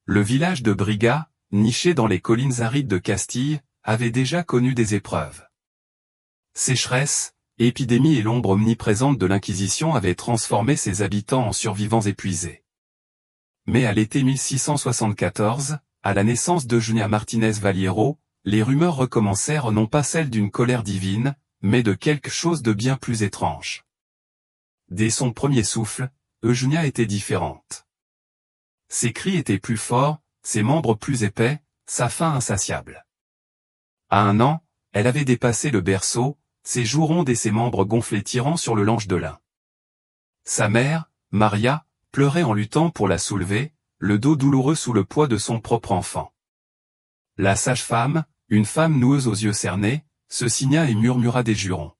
Le village de Briga, niché dans les collines arides de Castille, avait déjà connu des épreuves. Sécheresse, épidémie et l'ombre omniprésente de l'Inquisition avaient transformé ses habitants en survivants épuisés. Mais à l'été 1674, à la naissance d'Eugenia Martínez Valliero, les rumeurs recommencèrent non pas celles d'une colère divine, mais de quelque chose de bien plus étrange. Dès son premier souffle, Eugenia était différente. Ses cris étaient plus forts, ses membres plus épais, sa faim insatiable. À 1 an, elle avait dépassé le berceau, ses joues rondes et ses membres gonflés tirant sur le lange de lin. Sa mère, Maria, pleurait en luttant pour la soulever, le dos douloureux sous le poids de son propre enfant. La sage-femme, une femme noueuse aux yeux cernés, se signa et murmura des jurons.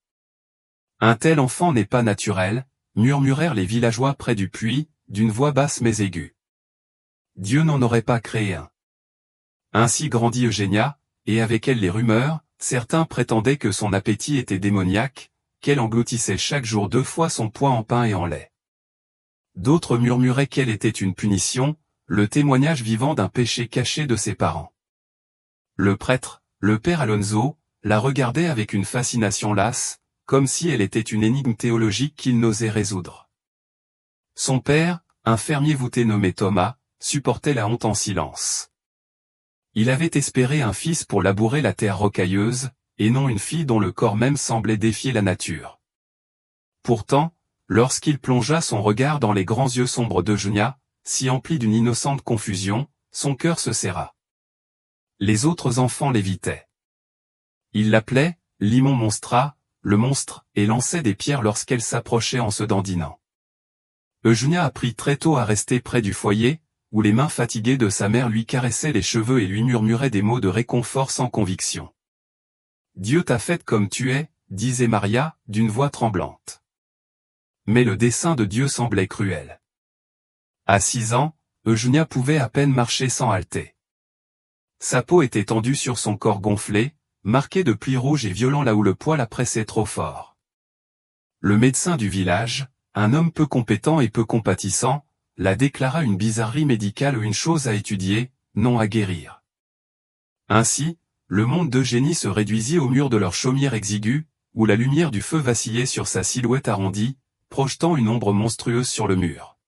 Un tel enfant n'est pas naturel, murmurèrent les villageois près du puits, d'une voix basse mais aiguë. Dieu n'en aurait pas créé un. Ainsi grandit Eugenia, et avec elle les rumeurs, certains prétendaient que son appétit était démoniaque, qu'elle engloutissait chaque jour 2 fois son poids en pain et en lait. D'autres murmuraient qu'elle était une punition, le témoignage vivant d'un péché caché de ses parents. Le prêtre, le père Alonso, la regardait avec une fascination lasse, comme si elle était une énigme théologique qu'il n'osait résoudre. Son père, un fermier voûté nommé Thomas, supportait la honte en silence. Il avait espéré un fils pour labourer la terre rocailleuse, et non une fille dont le corps même semblait défier la nature. Pourtant, lorsqu'il plongea son regard dans les grands yeux sombres d'Eugenia, si emplis d'une innocente confusion, son cœur se serra. Les autres enfants l'évitaient. Ils l'appelaient « Limon monstra », le monstre, et lançaient des pierres lorsqu'elle s'approchait en se dandinant. Eugenia apprit très tôt à rester près du foyer, où les mains fatiguées de sa mère lui caressaient les cheveux et lui murmuraient des mots de réconfort sans conviction. « Dieu t'a faite comme tu es », disait Maria, d'une voix tremblante. Mais le dessein de Dieu semblait cruel. À 6 ans, Eugenia pouvait à peine marcher sans halter. Sa peau était tendue sur son corps gonflé, marqué de plis rouges et violents là où le poids la pressait trop fort. Le médecin du village, un homme peu compétent et peu compatissant, la déclara une bizarrerie médicale ou une chose à étudier, non à guérir. Ainsi, le monde d'Eugénie se réduisit au mur de leur chaumière exiguë, où la lumière du feu vacillait sur sa silhouette arrondie, projetant une ombre monstrueuse sur le mur.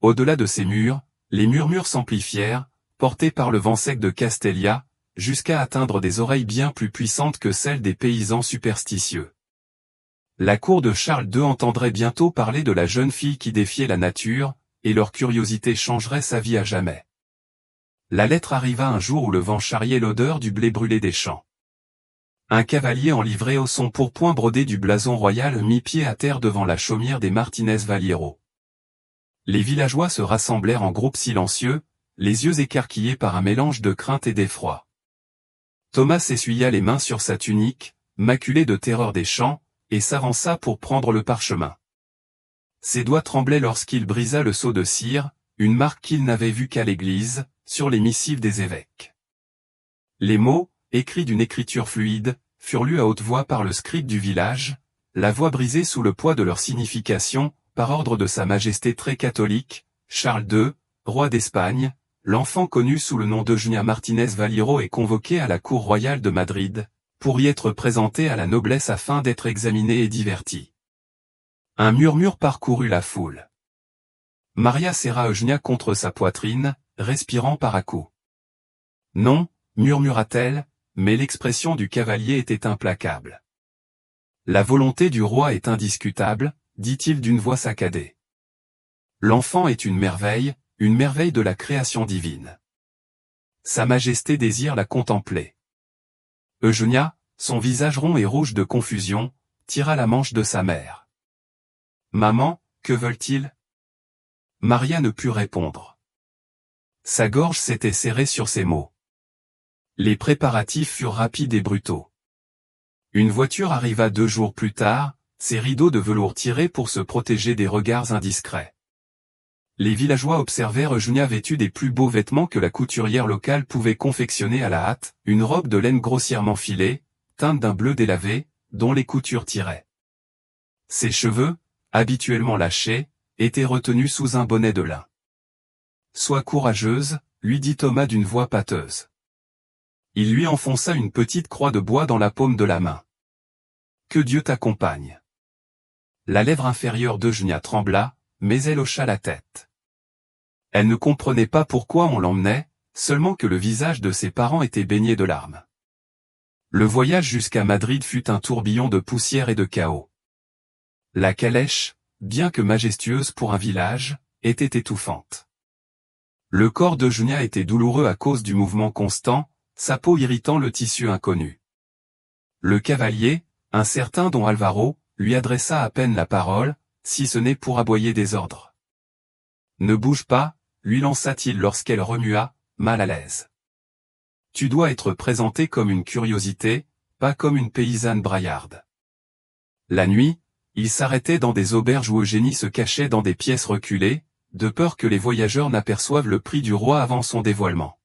Au-delà de ces murs, les murmures s'amplifièrent, portés par le vent sec de Castelia, jusqu'à atteindre des oreilles bien plus puissantes que celles des paysans superstitieux. La cour de Charles II entendrait bientôt parler de la jeune fille qui défiait la nature, et leur curiosité changerait sa vie à jamais. La lettre arriva un jour où le vent charriait l'odeur du blé brûlé des champs. Un cavalier en livrée au son pourpoint brodé du blason royal mit pied à terre devant la chaumière des Martínez Valliero. Les villageois se rassemblèrent en groupe silencieux, les yeux écarquillés par un mélange de crainte et d'effroi. Thomas s'essuya les mains sur sa tunique, maculé de terreur des champs, et s'avança pour prendre le parchemin. Ses doigts tremblaient lorsqu'il brisa le sceau de cire, une marque qu'il n'avait vue qu'à l'église, sur les missives des évêques. Les mots, écrits d'une écriture fluide, furent lus à haute voix par le scribe du village, la voix brisée sous le poids de leur signification, par ordre de Sa Majesté très catholique, Charles II, roi d'Espagne, l'enfant connu sous le nom d'Eugenia Martínez Valliero est convoqué à la cour royale de Madrid, pour y être présenté à la noblesse afin d'être examiné et diverti. Un murmure parcourut la foule. Maria serra Eugenia contre sa poitrine, respirant par à-coups. Non, murmura-t-elle, mais l'expression du cavalier était implacable. La volonté du roi est indiscutable, dit-il d'une voix saccadée. L'enfant est une merveille de la création divine. Sa Majesté désire la contempler. Eugenia, son visage rond et rouge de confusion, tira la manche de sa mère. Maman, que veulent-ils? Maria ne put répondre. Sa gorge s'était serrée sur ces mots. Les préparatifs furent rapides et brutaux. Une voiture arriva 2 jours plus tard, ses rideaux de velours tirés pour se protéger des regards indiscrets. Les villageois observèrent Eugenia vêtue des plus beaux vêtements que la couturière locale pouvait confectionner à la hâte, une robe de laine grossièrement filée, teinte d'un bleu délavé, dont les coutures tiraient. Ses cheveux, habituellement lâchés, étaient retenus sous un bonnet de lin. « Sois courageuse, lui dit Thomas d'une voix pâteuse. Il lui enfonça une petite croix de bois dans la paume de la main. Que Dieu t'accompagne. La lèvre inférieure d'Eugénia trembla, mais elle hocha la tête. Elle ne comprenait pas pourquoi on l'emmenait, seulement que le visage de ses parents était baigné de larmes. Le voyage jusqu'à Madrid fut un tourbillon de poussière et de chaos. La calèche, bien que majestueuse pour un village, était étouffante. Le corps d'Eugénia était douloureux à cause du mouvement constant, sa peau irritant le tissu inconnu. Le cavalier, un certain Don Alvaro, lui adressa à peine la parole, si ce n'est pour aboyer des ordres. Ne bouge pas, lui lança-t-il lorsqu'elle remua, mal à l'aise. Tu dois être présentée comme une curiosité, pas comme une paysanne braillarde. La nuit, il s'arrêtait dans des auberges où Eugénie se cachait dans des pièces reculées, de peur que les voyageurs n'aperçoivent le prix du roi avant son dévoilement.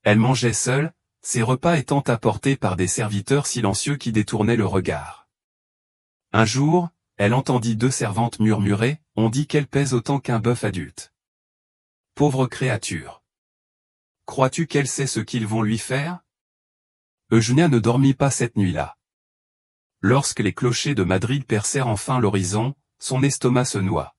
Elle mangeait seule, ses repas étant apportés par des serviteurs silencieux qui détournaient le regard. Un jour, elle entendit deux servantes murmurer, « On dit qu'elle pèse autant qu'un bœuf adulte. » Pauvre créature. Crois-tu qu'elle sait ce qu'ils vont lui faire? Eugénia ne dormit pas cette nuit-là. Lorsque les clochers de Madrid percèrent enfin l'horizon, son estomac se noua.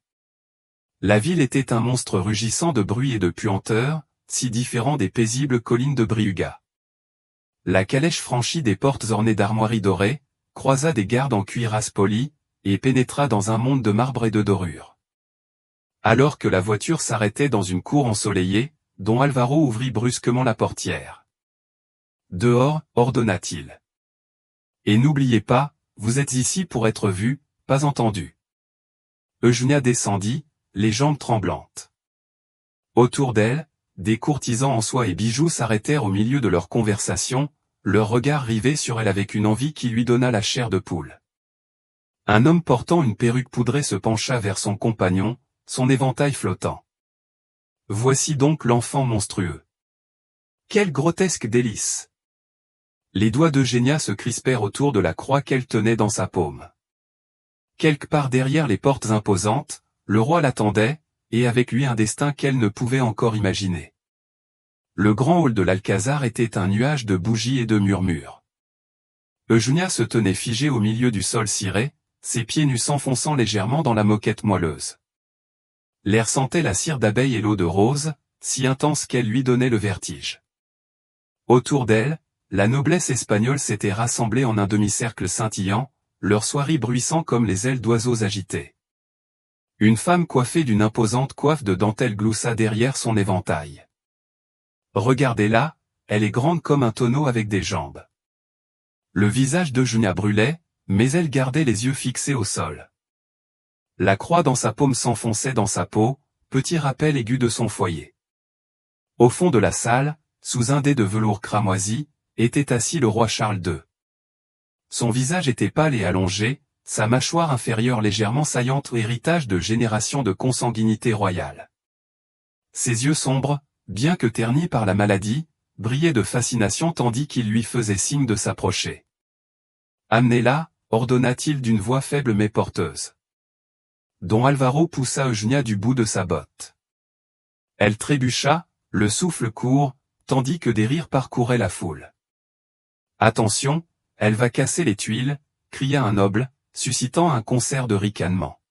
La ville était un monstre rugissant de bruit et de puanteur, si différent des paisibles collines de Brihuega. La calèche franchit des portes ornées d'armoiries dorées, croisa des gardes en cuirasse polie, et pénétra dans un monde de marbre et de dorure. Alors que la voiture s'arrêtait dans une cour ensoleillée, Don Alvaro ouvrit brusquement la portière. « Dehors, ordonna-t-il. Et n'oubliez pas, vous êtes ici pour être vu, pas entendu. » Eugénia descendit, les jambes tremblantes. Autour d'elle, des courtisans en soie et bijoux s'arrêtèrent au milieu de leur conversation, leur regard rivé sur elle avec une envie qui lui donna la chair de poule. Un homme portant une perruque poudrée se pencha vers son compagnon, son éventail flottant. Voici donc l'enfant monstrueux. Quel grotesque délice! Les doigts d'Eugénia se crispèrent autour de la croix qu'elle tenait dans sa paume. Quelque part derrière les portes imposantes, le roi l'attendait, et avec lui un destin qu'elle ne pouvait encore imaginer. Le grand hall de l'Alcazar était un nuage de bougies et de murmures. Eugénia se tenait figée au milieu du sol ciré, ses pieds nus s'enfonçant légèrement dans la moquette moelleuse. L'air sentait la cire d'abeille et l'eau de rose, si intense qu'elle lui donnait le vertige. Autour d'elle, la noblesse espagnole s'était rassemblée en un demi-cercle scintillant, leurs soieries bruissant comme les ailes d'oiseaux agités. Une femme coiffée d'une imposante coiffe de dentelle gloussa derrière son éventail. Regardez-la, elle est grande comme un tonneau avec des jambes. Le visage d'Eugénia brûlait, mais elle gardait les yeux fixés au sol. La croix dans sa paume s'enfonçait dans sa peau, petit rappel aigu de son foyer. Au fond de la salle, sous un dais de velours cramoisi, était assis le roi Charles II. Son visage était pâle et allongé, sa mâchoire inférieure légèrement saillante, héritage de générations de consanguinité royale. Ses yeux sombres, bien que ternis par la maladie, brillaient de fascination tandis qu'il lui faisait signe de s'approcher. « Amenez-la » ordonna-t-il d'une voix faible mais porteuse. Don Alvaro poussa Eugénia du bout de sa botte. Elle trébucha, le souffle court, tandis que des rires parcouraient la foule. « Attention, elle va casser les tuiles » cria un noble, suscitant un concert de ricanements.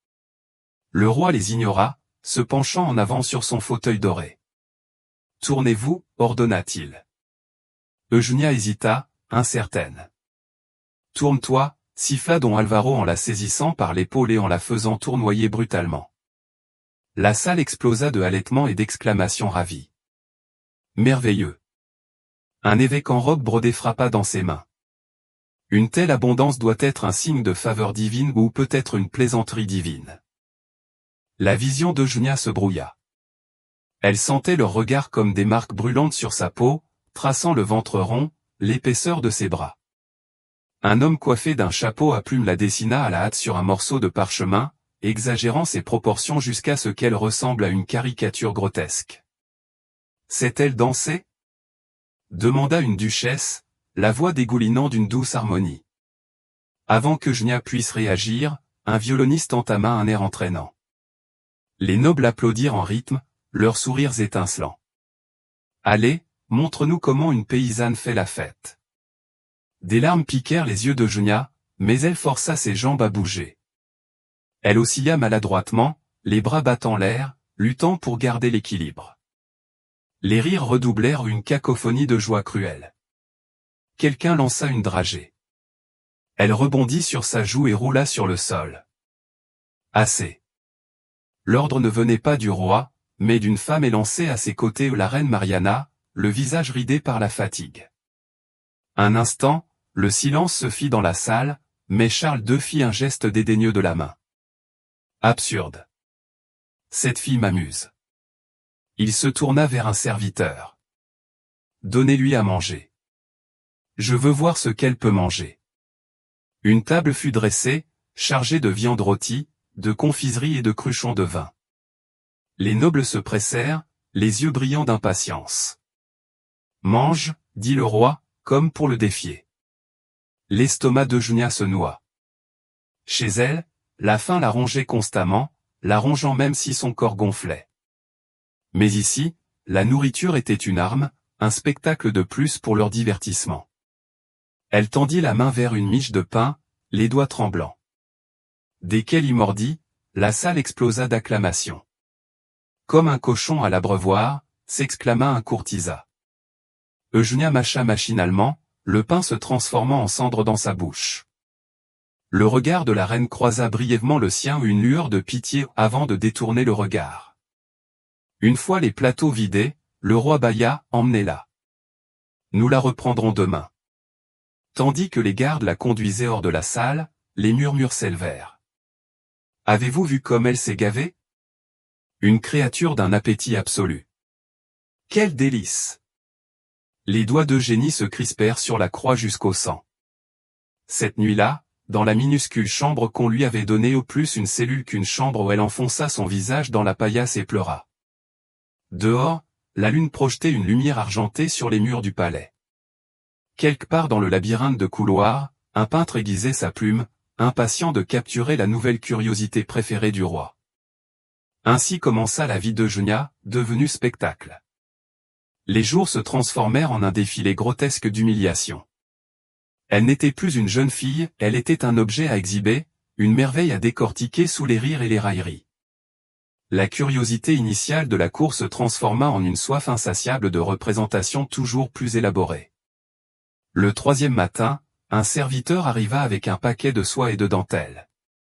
Le roi les ignora, se penchant en avant sur son fauteuil doré. « Tournez-vous » ordonna-t-il. Eugénia hésita, incertaine. « Tourne-toi » siffla Don Alvaro en la saisissant par l'épaule et en la faisant tournoyer brutalement. La salle explosa de halètements et d'exclamations ravies. Merveilleux! Un évêque en robe brodée frappa dans ses mains. Une telle abondance doit être un signe de faveur divine ou peut-être une plaisanterie divine. La vision d'Eugénia se brouilla. Elle sentait leur regard comme des marques brûlantes sur sa peau, traçant le ventre rond, l'épaisseur de ses bras. Un homme coiffé d'un chapeau à plumes la dessina à la hâte sur un morceau de parchemin, exagérant ses proportions jusqu'à ce qu'elle ressemble à une caricature grotesque. « Sait-elle danser » demanda une duchesse, la voix dégoulinant d'une douce harmonie. Avant qu'Eugénia puisse réagir, un violoniste entama un air entraînant. Les nobles applaudirent en rythme, leurs sourires étincelants. Allez, montre-nous comment une paysanne fait la fête. Des larmes piquèrent les yeux d'Eugénia, mais elle força ses jambes à bouger. Elle oscilla maladroitement, les bras battant l'air, luttant pour garder l'équilibre. Les rires redoublèrent une cacophonie de joie cruelle. Quelqu'un lança une dragée. Elle rebondit sur sa joue et roula sur le sol. Assez. L'ordre ne venait pas du roi, mais d'une femme élancée à ses côtés la reine Mariana, le visage ridé par la fatigue. Un instant, le silence se fit dans la salle, mais Charles II fit un geste dédaigneux de la main. Absurde. Cette fille m'amuse. Il se tourna vers un serviteur. Donnez-lui à manger. Je veux voir ce qu'elle peut manger. Une table fut dressée, chargée de viande rôtie, de confiserie et de cruchons de vin. Les nobles se pressèrent, les yeux brillants d'impatience. Mange, dit le roi, comme pour le défier. L'estomac d'Eugénia se noua. Chez elle, la faim la rongeait constamment, la rongeant même si son corps gonflait. Mais ici, la nourriture était une arme, un spectacle de plus pour leur divertissement. Elle tendit la main vers une miche de pain, les doigts tremblants. Dès qu'elle y mordit, la salle explosa d'acclamations. Comme un cochon à l'abreuvoir, s'exclama un courtisan. Eugénia mâcha machinalement, le pain se transformant en cendres dans sa bouche. Le regard de la reine croisa brièvement le sien, une lueur de pitié avant de détourner le regard. Une fois les plateaux vidés, le roi bâilla, emmenez-la. Nous la reprendrons demain. Tandis que les gardes la conduisaient hors de la salle, les murmures s'élevèrent. Avez-vous vu comme elle s'est gavée? Une créature d'un appétit absolu. Quel délice! Les doigts d'Eugénie se crispèrent sur la croix jusqu'au sang. Cette nuit-là, dans la minuscule chambre qu'on lui avait donnée, au plus une cellule qu'une chambre, où elle enfonça son visage dans la paillasse et pleura. Dehors, la lune projetait une lumière argentée sur les murs du palais. Quelque part dans le labyrinthe de couloirs, un peintre aiguisait sa plume, impatient de capturer la nouvelle curiosité préférée du roi. Ainsi commença la vie d'Eugénia, devenue spectacle. Les jours se transformèrent en un défilé grotesque d'humiliation. Elle n'était plus une jeune fille, elle était un objet à exhiber, une merveille à décortiquer sous les rires et les railleries. La curiosité initiale de la cour se transforma en une soif insatiable de représentation toujours plus élaborée. Le troisième matin, un serviteur arriva avec un paquet de soie et de dentelle.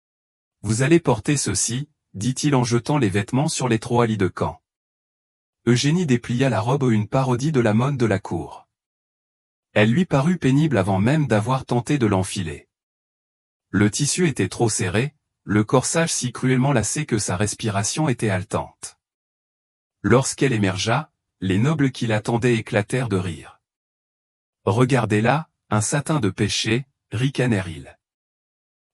« Vous allez porter ceci », dit-il en jetant les vêtements sur les trois lits de camp. Eugénie déplia la robe, une parodie de la mode de la cour. Elle lui parut pénible avant même d'avoir tenté de l'enfiler. Le tissu était trop serré, le corsage si cruellement lacé que sa respiration était haletante. Lorsqu'elle émergea, les nobles qui l'attendaient éclatèrent de rire. « Regardez-la, un satin de péché », ricanèrent-ils.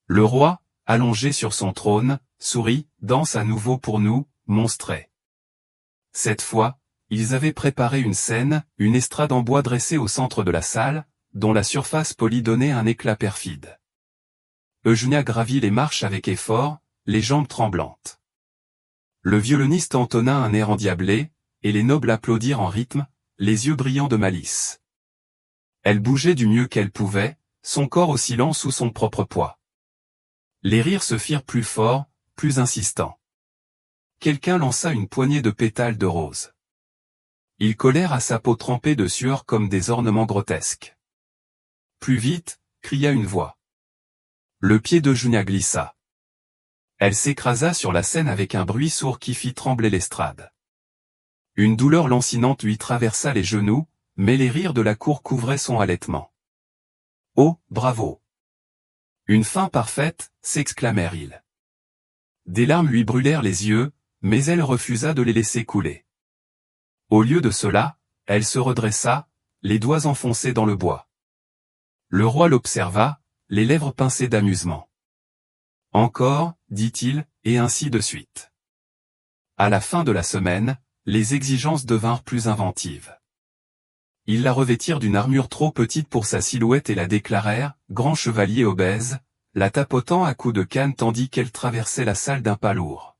Le roi, allongé sur son trône, sourit, danse à nouveau pour nous, monstrait. Cette fois, ils avaient préparé une scène, une estrade en bois dressée au centre de la salle, dont la surface polie donnait un éclat perfide. Eugénia gravit les marches avec effort, les jambes tremblantes. Le violoniste entonna un air endiablé, et les nobles applaudirent en rythme, les yeux brillants de malice. Elle bougeait du mieux qu'elle pouvait, son corps oscillant sous son propre poids. Les rires se firent plus forts, plus insistants. Quelqu'un lança une poignée de pétales de rose. Ils collèrent à sa peau trempée de sueur comme des ornements grotesques. Plus vite, cria une voix. Le pied d'Eugénia glissa. Elle s'écrasa sur la scène avec un bruit sourd qui fit trembler l'estrade. Une douleur lancinante lui traversa les genoux, mais les rires de la cour couvraient son halètement. « Oh, bravo ! Une fin parfaite !» s'exclamèrent-ils. Des larmes lui brûlèrent les yeux, mais elle refusa de les laisser couler. Au lieu de cela, elle se redressa, les doigts enfoncés dans le bois. Le roi l'observa, les lèvres pincées d'amusement. « Encore, dit-il, et ainsi de suite. » À la fin de la semaine, les exigences devinrent plus inventives. Ils la revêtirent d'une armure trop petite pour sa silhouette et la déclarèrent « grand chevalier obèse », la tapotant à coups de canne tandis qu'elle traversait la salle d'un pas lourd.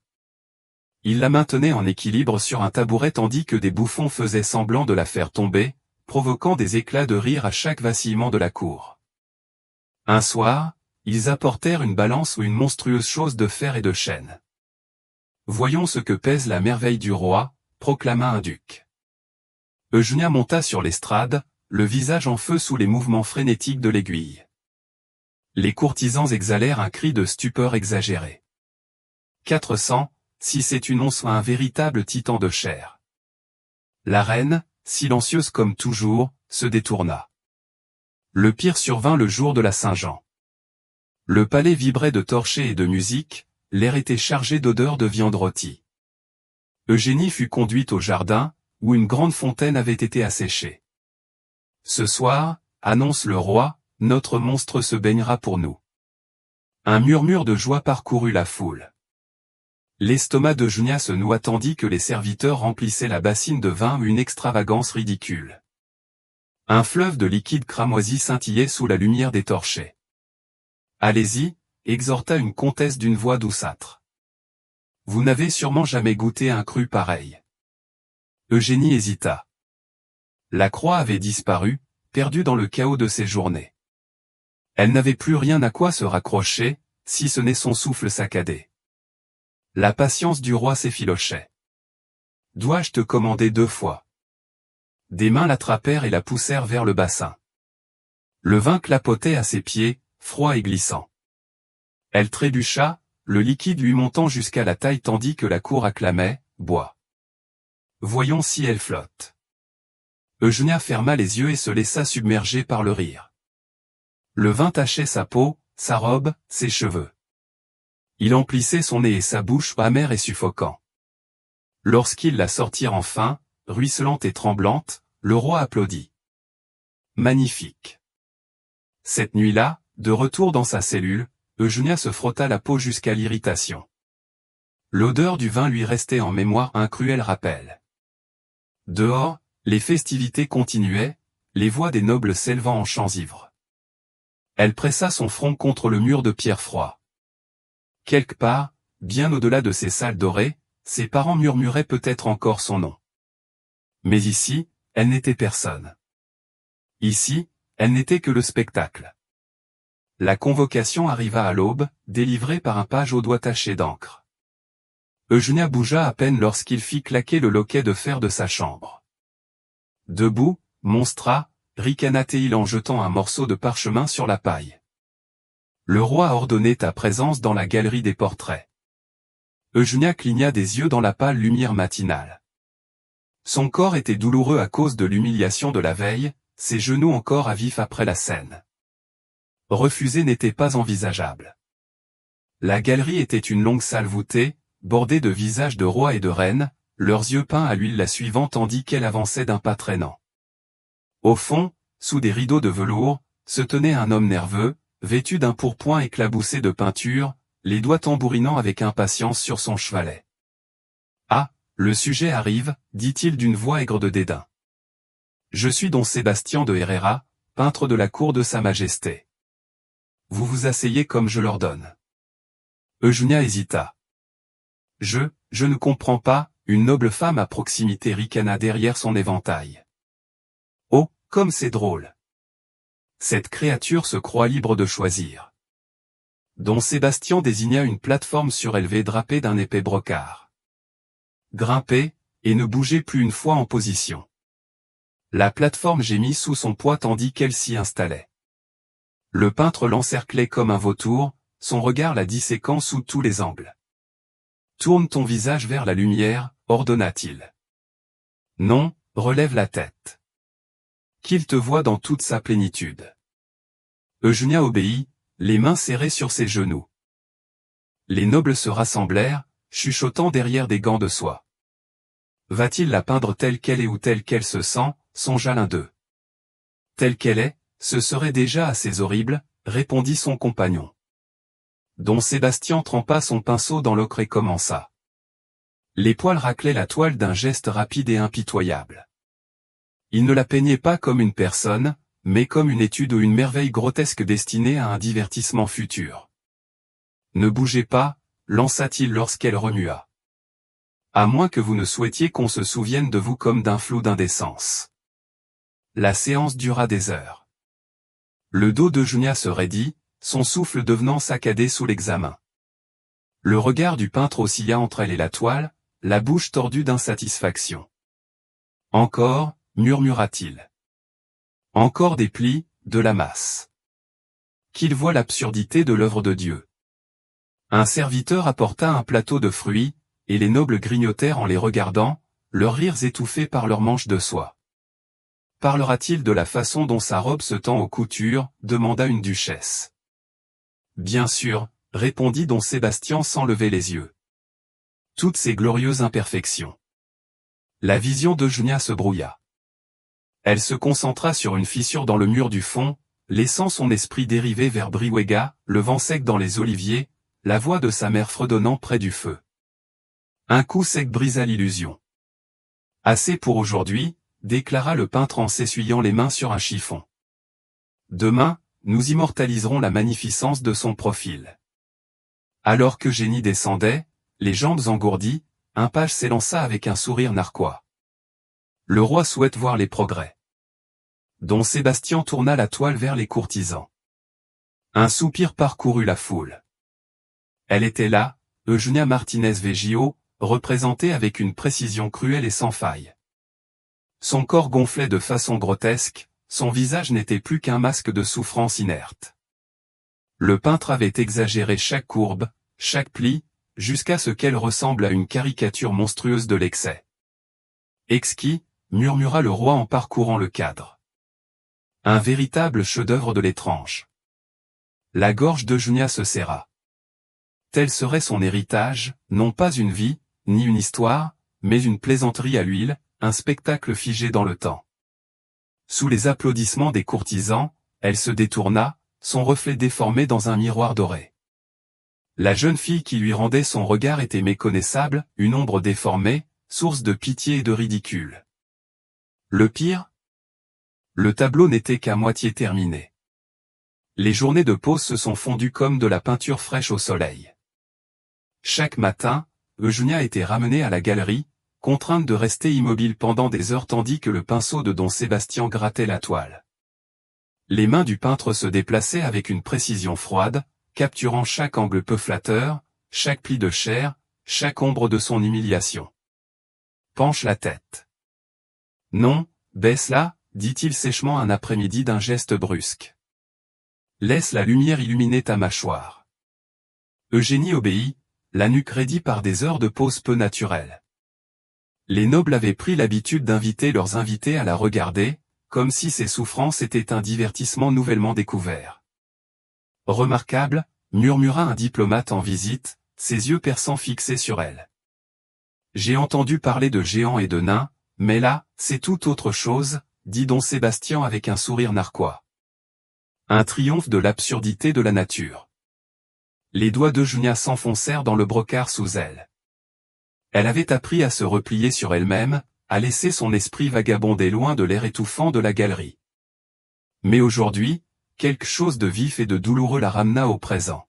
Il la maintenait en équilibre sur un tabouret tandis que des bouffons faisaient semblant de la faire tomber, provoquant des éclats de rire à chaque vacillement de la cour. Un soir, ils apportèrent une balance ou une monstrueuse chose de fer et de chêne. « Voyons ce que pèse la merveille du roi », proclama un duc. Eugénia monta sur l'estrade, le visage en feu sous les mouvements frénétiques de l'aiguille. Les courtisans exhalèrent un cri de stupeur exagéré. 400, si c'est une once, un véritable titan de chair. La reine, silencieuse comme toujours, se détourna. Le pire survint le jour de la Saint-Jean. Le palais vibrait de torchers et de musique, l'air était chargé d'odeurs de viande rôtie. Eugénie fut conduite au jardin, où une grande fontaine avait été asséchée. Ce soir, annonce le roi, notre monstre se baignera pour nous. Un murmure de joie parcourut la foule. L'estomac d'Eugénia se noua tandis que les serviteurs remplissaient la bassine de vin, une extravagance ridicule. Un fleuve de liquide cramoisi scintillait sous la lumière des torchers. Allez-y, exhorta une comtesse d'une voix douceâtre. Vous n'avez sûrement jamais goûté un cru pareil. Eugénie hésita. La croix avait disparu, perdue dans le chaos de ses journées. Elle n'avait plus rien à quoi se raccrocher, si ce n'est son souffle saccadé. La patience du roi s'effilochait. Dois-je te commander 2 fois? Des mains l'attrapèrent et la poussèrent vers le bassin. Le vin clapotait à ses pieds, froid et glissant. Elle trébucha, le liquide lui montant jusqu'à la taille tandis que la cour acclamait, « Bois !» Voyons si elle flotte. Eugénia ferma les yeux et se laissa submerger par le rire. Le vin tachait sa peau, sa robe, ses cheveux. Il emplissait son nez et sa bouche, amer et suffocant. Lorsqu'ils la sortirent enfin, ruisselante et tremblante, le roi applaudit. Magnifique. Cette nuit-là, de retour dans sa cellule, Eugénia se frotta la peau jusqu'à l'irritation. L'odeur du vin lui restait en mémoire, un cruel rappel. Dehors, les festivités continuaient, les voix des nobles s'élevant en chants ivres. Elle pressa son front contre le mur de pierre froid. Quelque part, bien au-delà de ces salles dorées, ses parents murmuraient peut-être encore son nom. Mais ici, elle n'était personne. Ici, elle n'était que le spectacle. La convocation arriva à l'aube, délivrée par un page aux doigts tachés d'encre. Eugénia bougea à peine lorsqu'il fit claquer le loquet de fer de sa chambre. Debout, monstrat, ricana-t-il en jetant un morceau de parchemin sur la paille. Le roi a ordonné ta présence dans la galerie des portraits. Eugénia cligna des yeux dans la pâle lumière matinale. Son corps était douloureux à cause de l'humiliation de la veille, ses genoux encore à vif après la scène. Refuser n'était pas envisageable. La galerie était une longue salle voûtée, bordée de visages de rois et de reines, leurs yeux peints à l'huile la suivant tandis qu'elle avançait d'un pas traînant. Au fond, sous des rideaux de velours, se tenait un homme nerveux, vêtu d'un pourpoint éclaboussé de peinture, les doigts tambourinant avec impatience sur son chevalet. « Ah, le sujet arrive, dit-il d'une voix aigre de dédain. Je suis don Sébastien de Herrera, peintre de la cour de Sa Majesté. Vous vous asseyez comme je l'ordonne. » Eugénia hésita. Je ne comprends pas, une noble femme à proximité ricana derrière son éventail. Oh, comme c'est drôle. Cette créature se croit libre de choisir. Don Sébastien désigna une plateforme surélevée drapée d'un épais brocart. Grimpez, et ne bougez plus une fois en position. La plateforme gémit sous son poids tandis qu'elle s'y installait. Le peintre l'encerclait comme un vautour, son regard la disséquant sous tous les angles. Tourne ton visage vers la lumière, ordonna-t-il. Non, relève la tête. Qu'il te voie dans toute sa plénitude. Eugénia obéit, les mains serrées sur ses genoux. Les nobles se rassemblèrent, chuchotant derrière des gants de soie. Va-t-il la peindre telle qu'elle est ou telle qu'elle se sent, songea l'un d'eux. Telle qu'elle est, ce serait déjà assez horrible, répondit son compagnon. Don Sébastien trempa son pinceau dans l'ocre et commença. Les poils raclaient la toile d'un geste rapide et impitoyable. Il ne la peignait pas comme une personne, mais comme une étude ou une merveille grotesque destinée à un divertissement futur. Ne bougez pas, lança-t-il lorsqu'elle remua. À moins que vous ne souhaitiez qu'on se souvienne de vous comme d'un flou d'indécence. La séance dura des heures. Le dos d'Eugénia se raidit, son souffle devenant saccadé sous l'examen. Le regard du peintre oscilla entre elle et la toile, la bouche tordue d'insatisfaction. Encore, murmura-t-il. Encore des plis, de la masse. Qu'il voit l'absurdité de l'œuvre de Dieu. Un serviteur apporta un plateau de fruits, et les nobles grignotèrent en les regardant, leurs rires étouffés par leurs manches de soie. Parlera-t-il de la façon dont sa robe se tend aux coutures, demanda une duchesse. Bien sûr, répondit don Sébastien sans lever les yeux. Toutes ces glorieuses imperfections. La vision d'Eugénia se brouilla. Elle se concentra sur une fissure dans le mur du fond, laissant son esprit dériver vers Briwega, le vent sec dans les oliviers, la voix de sa mère fredonnant près du feu. Un coup sec brisa l'illusion. Assez pour aujourd'hui, déclara le peintre en s'essuyant les mains sur un chiffon. Demain, nous immortaliserons la magnificence de son profil. Alors qu'Eugénie descendait, les jambes engourdies, un page s'élança avec un sourire narquois. Le roi souhaite voir les progrès. Don Sébastien tourna la toile vers les courtisans. Un soupir parcourut la foule. Elle était là, Eugénia Martinez-Veggio, représentée avec une précision cruelle et sans faille. Son corps gonflait de façon grotesque, son visage n'était plus qu'un masque de souffrance inerte. Le peintre avait exagéré chaque courbe, chaque pli, jusqu'à ce qu'elle ressemble à une caricature monstrueuse de l'excès. Exquis, murmura le roi en parcourant le cadre. Un véritable chef-d'œuvre de l'étrange. La gorge d'Eugénia se serra. Tel serait son héritage, non pas une vie, ni une histoire, mais une plaisanterie à l'huile, un spectacle figé dans le temps. Sous les applaudissements des courtisans, elle se détourna, son reflet déformé dans un miroir doré. La jeune fille qui lui rendait son regard était méconnaissable, une ombre déformée, source de pitié et de ridicule. Le pire? Le tableau n'était qu'à moitié terminé. Les journées de pause se sont fondues comme de la peinture fraîche au soleil. Chaque matin, Eugénia était ramenée à la galerie, contrainte de rester immobile pendant des heures tandis que le pinceau de don Sébastien grattait la toile. Les mains du peintre se déplaçaient avec une précision froide, capturant chaque angle peu flatteur, chaque pli de chair, chaque ombre de son humiliation. Penche la tête. Non, baisse-la, dit-il sèchement un après-midi d'un geste brusque. Laisse la lumière illuminer ta mâchoire. Eugénie obéit, la nuque raidie par des heures de pause peu naturelles. Les nobles avaient pris l'habitude d'inviter leurs invités à la regarder, comme si ses souffrances étaient un divertissement nouvellement découvert. Remarquable, murmura un diplomate en visite, ses yeux perçants fixés sur elle. J'ai entendu parler de géants et de nains, mais là, c'est tout autre chose, dit don Sébastien avec un sourire narquois. Un triomphe de l'absurdité de la nature. Les doigts d'Eugénia s'enfoncèrent dans le brocart sous elle. Elle avait appris à se replier sur elle-même, à laisser son esprit vagabonder loin de l'air étouffant de la galerie. Mais aujourd'hui, quelque chose de vif et de douloureux la ramena au présent.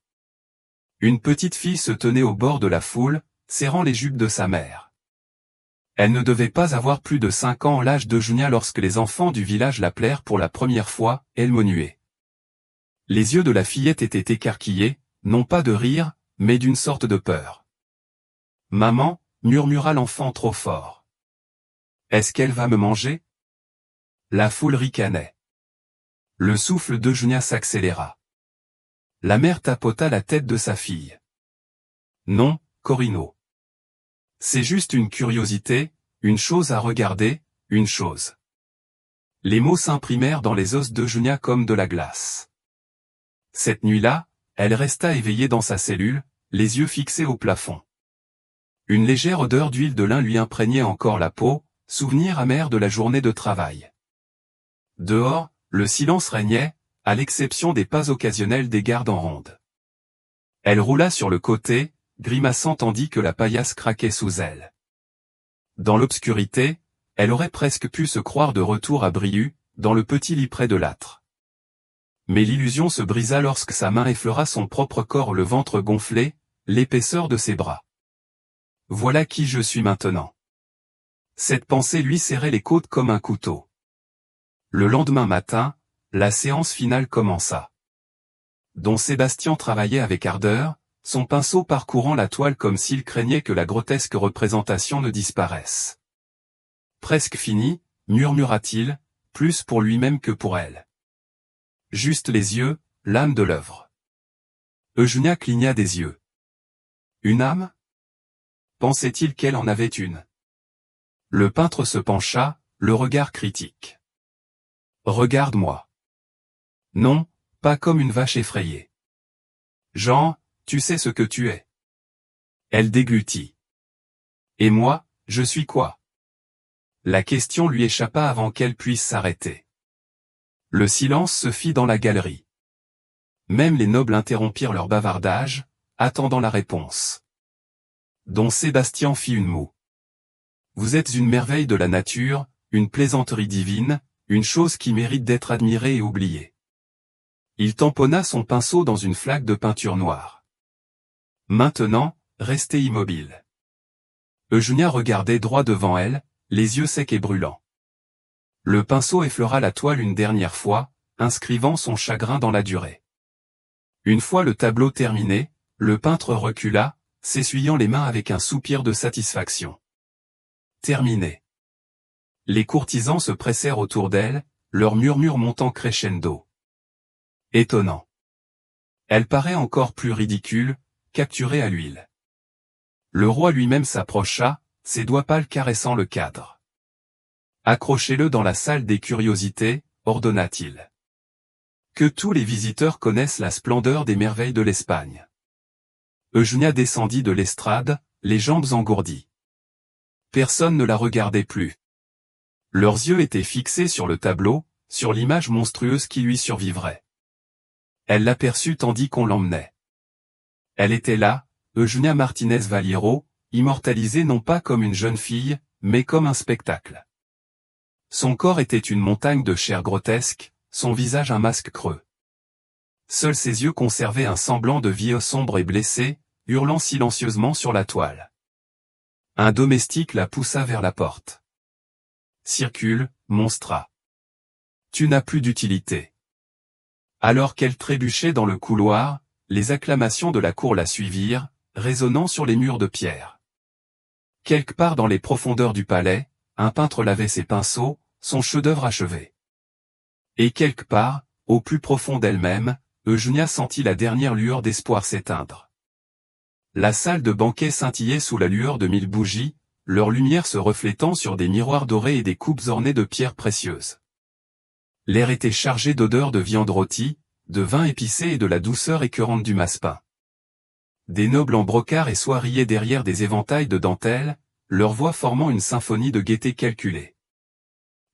Une petite fille se tenait au bord de la foule, serrant les jupes de sa mère. Elle ne devait pas avoir plus de 5 ans l'âge d'Eugénia lorsque les enfants du village l'appelèrent pour la première fois, Elmonué. Les yeux de la fillette étaient écarquillés, non pas de rire, mais d'une sorte de peur. « Maman » murmura l'enfant trop fort. « Est-ce qu'elle va me manger ?» La foule ricanait. Le souffle d'Eugénia s'accéléra. La mère tapota la tête de sa fille. « Non, Corino. C'est juste une curiosité, une chose à regarder, une chose. » Les mots s'imprimèrent dans les os d'Eugénia comme de la glace. Cette nuit-là, elle resta éveillée dans sa cellule, les yeux fixés au plafond. Une légère odeur d'huile de lin lui imprégnait encore la peau, souvenir amer de la journée de travail. Dehors, le silence régnait, à l'exception des pas occasionnels des gardes en ronde. Elle roula sur le côté, grimaçant tandis que la paillasse craquait sous elle. Dans l'obscurité, elle aurait presque pu se croire de retour à Briue, dans le petit lit près de l'âtre. Mais l'illusion se brisa lorsque sa main effleura son propre corps, le ventre gonflé, l'épaisseur de ses bras. Voilà qui je suis maintenant. Cette pensée lui serrait les côtes comme un couteau. Le lendemain matin, la séance finale commença. Don Sébastien travaillait avec ardeur, son pinceau parcourant la toile comme s'il craignait que la grotesque représentation ne disparaisse. Presque fini, murmura-t-il, plus pour lui-même que pour elle. Juste les yeux, l'âme de l'œuvre. Eugénia cligna des yeux. Une âme? Pensait-il qu'elle en avait une? Le peintre se pencha, le regard critique. Regarde-moi. Non, pas comme une vache effrayée. Jean, tu sais ce que tu es. Elle déglutit. Et moi, je suis quoi? La question lui échappa avant qu'elle puisse s'arrêter. Le silence se fit dans la galerie. Même les nobles interrompirent leur bavardage, attendant la réponse. Don Sébastien fit une moue. Vous êtes une merveille de la nature, une plaisanterie divine, une chose qui mérite d'être admirée et oubliée. Il tamponna son pinceau dans une flaque de peinture noire. Maintenant, restez immobile. Eugénia regardait droit devant elle, les yeux secs et brûlants. Le pinceau effleura la toile une dernière fois, inscrivant son chagrin dans la durée. Une fois le tableau terminé, le peintre recula, s'essuyant les mains avec un soupir de satisfaction. Terminé. Les courtisans se pressèrent autour d'elle, leur murmure montant crescendo. Étonnant. Elle paraît encore plus ridicule, capturée à l'huile. Le roi lui-même s'approcha, ses doigts pâles caressant le cadre. Accrochez-le dans la salle des curiosités, ordonna-t-il. Que tous les visiteurs connaissent la splendeur des merveilles de l'Espagne. Eugénia descendit de l'estrade, les jambes engourdies. Personne ne la regardait plus. Leurs yeux étaient fixés sur le tableau, sur l'image monstrueuse qui lui survivrait. Elle l'aperçut tandis qu'on l'emmenait. Elle était là, Eugénia Martinez Valliero, immortalisée non pas comme une jeune fille, mais comme un spectacle. Son corps était une montagne de chair grotesque, son visage un masque creux. Seuls ses yeux conservaient un semblant de vie sombre et blessée, hurlant silencieusement sur la toile. Un domestique la poussa vers la porte. Circule, monstra. Tu n'as plus d'utilité. Alors qu'elle trébuchait dans le couloir, les acclamations de la cour la suivirent, résonnant sur les murs de pierre. Quelque part dans les profondeurs du palais, un peintre lavait ses pinceaux, son chef-d'œuvre achevé. Et quelque part, au plus profond d'elle-même, Eugénia sentit la dernière lueur d'espoir s'éteindre. La salle de banquet scintillait sous la lueur de 1000 bougies, leur lumière se reflétant sur des miroirs dorés et des coupes ornées de pierres précieuses. L'air était chargé d'odeurs de viande rôtie, de vin épicé et de la douceur écœurante du massepain. Des nobles en brocart et soie riaient derrière des éventails de dentelle, leur voix formant une symphonie de gaieté calculée.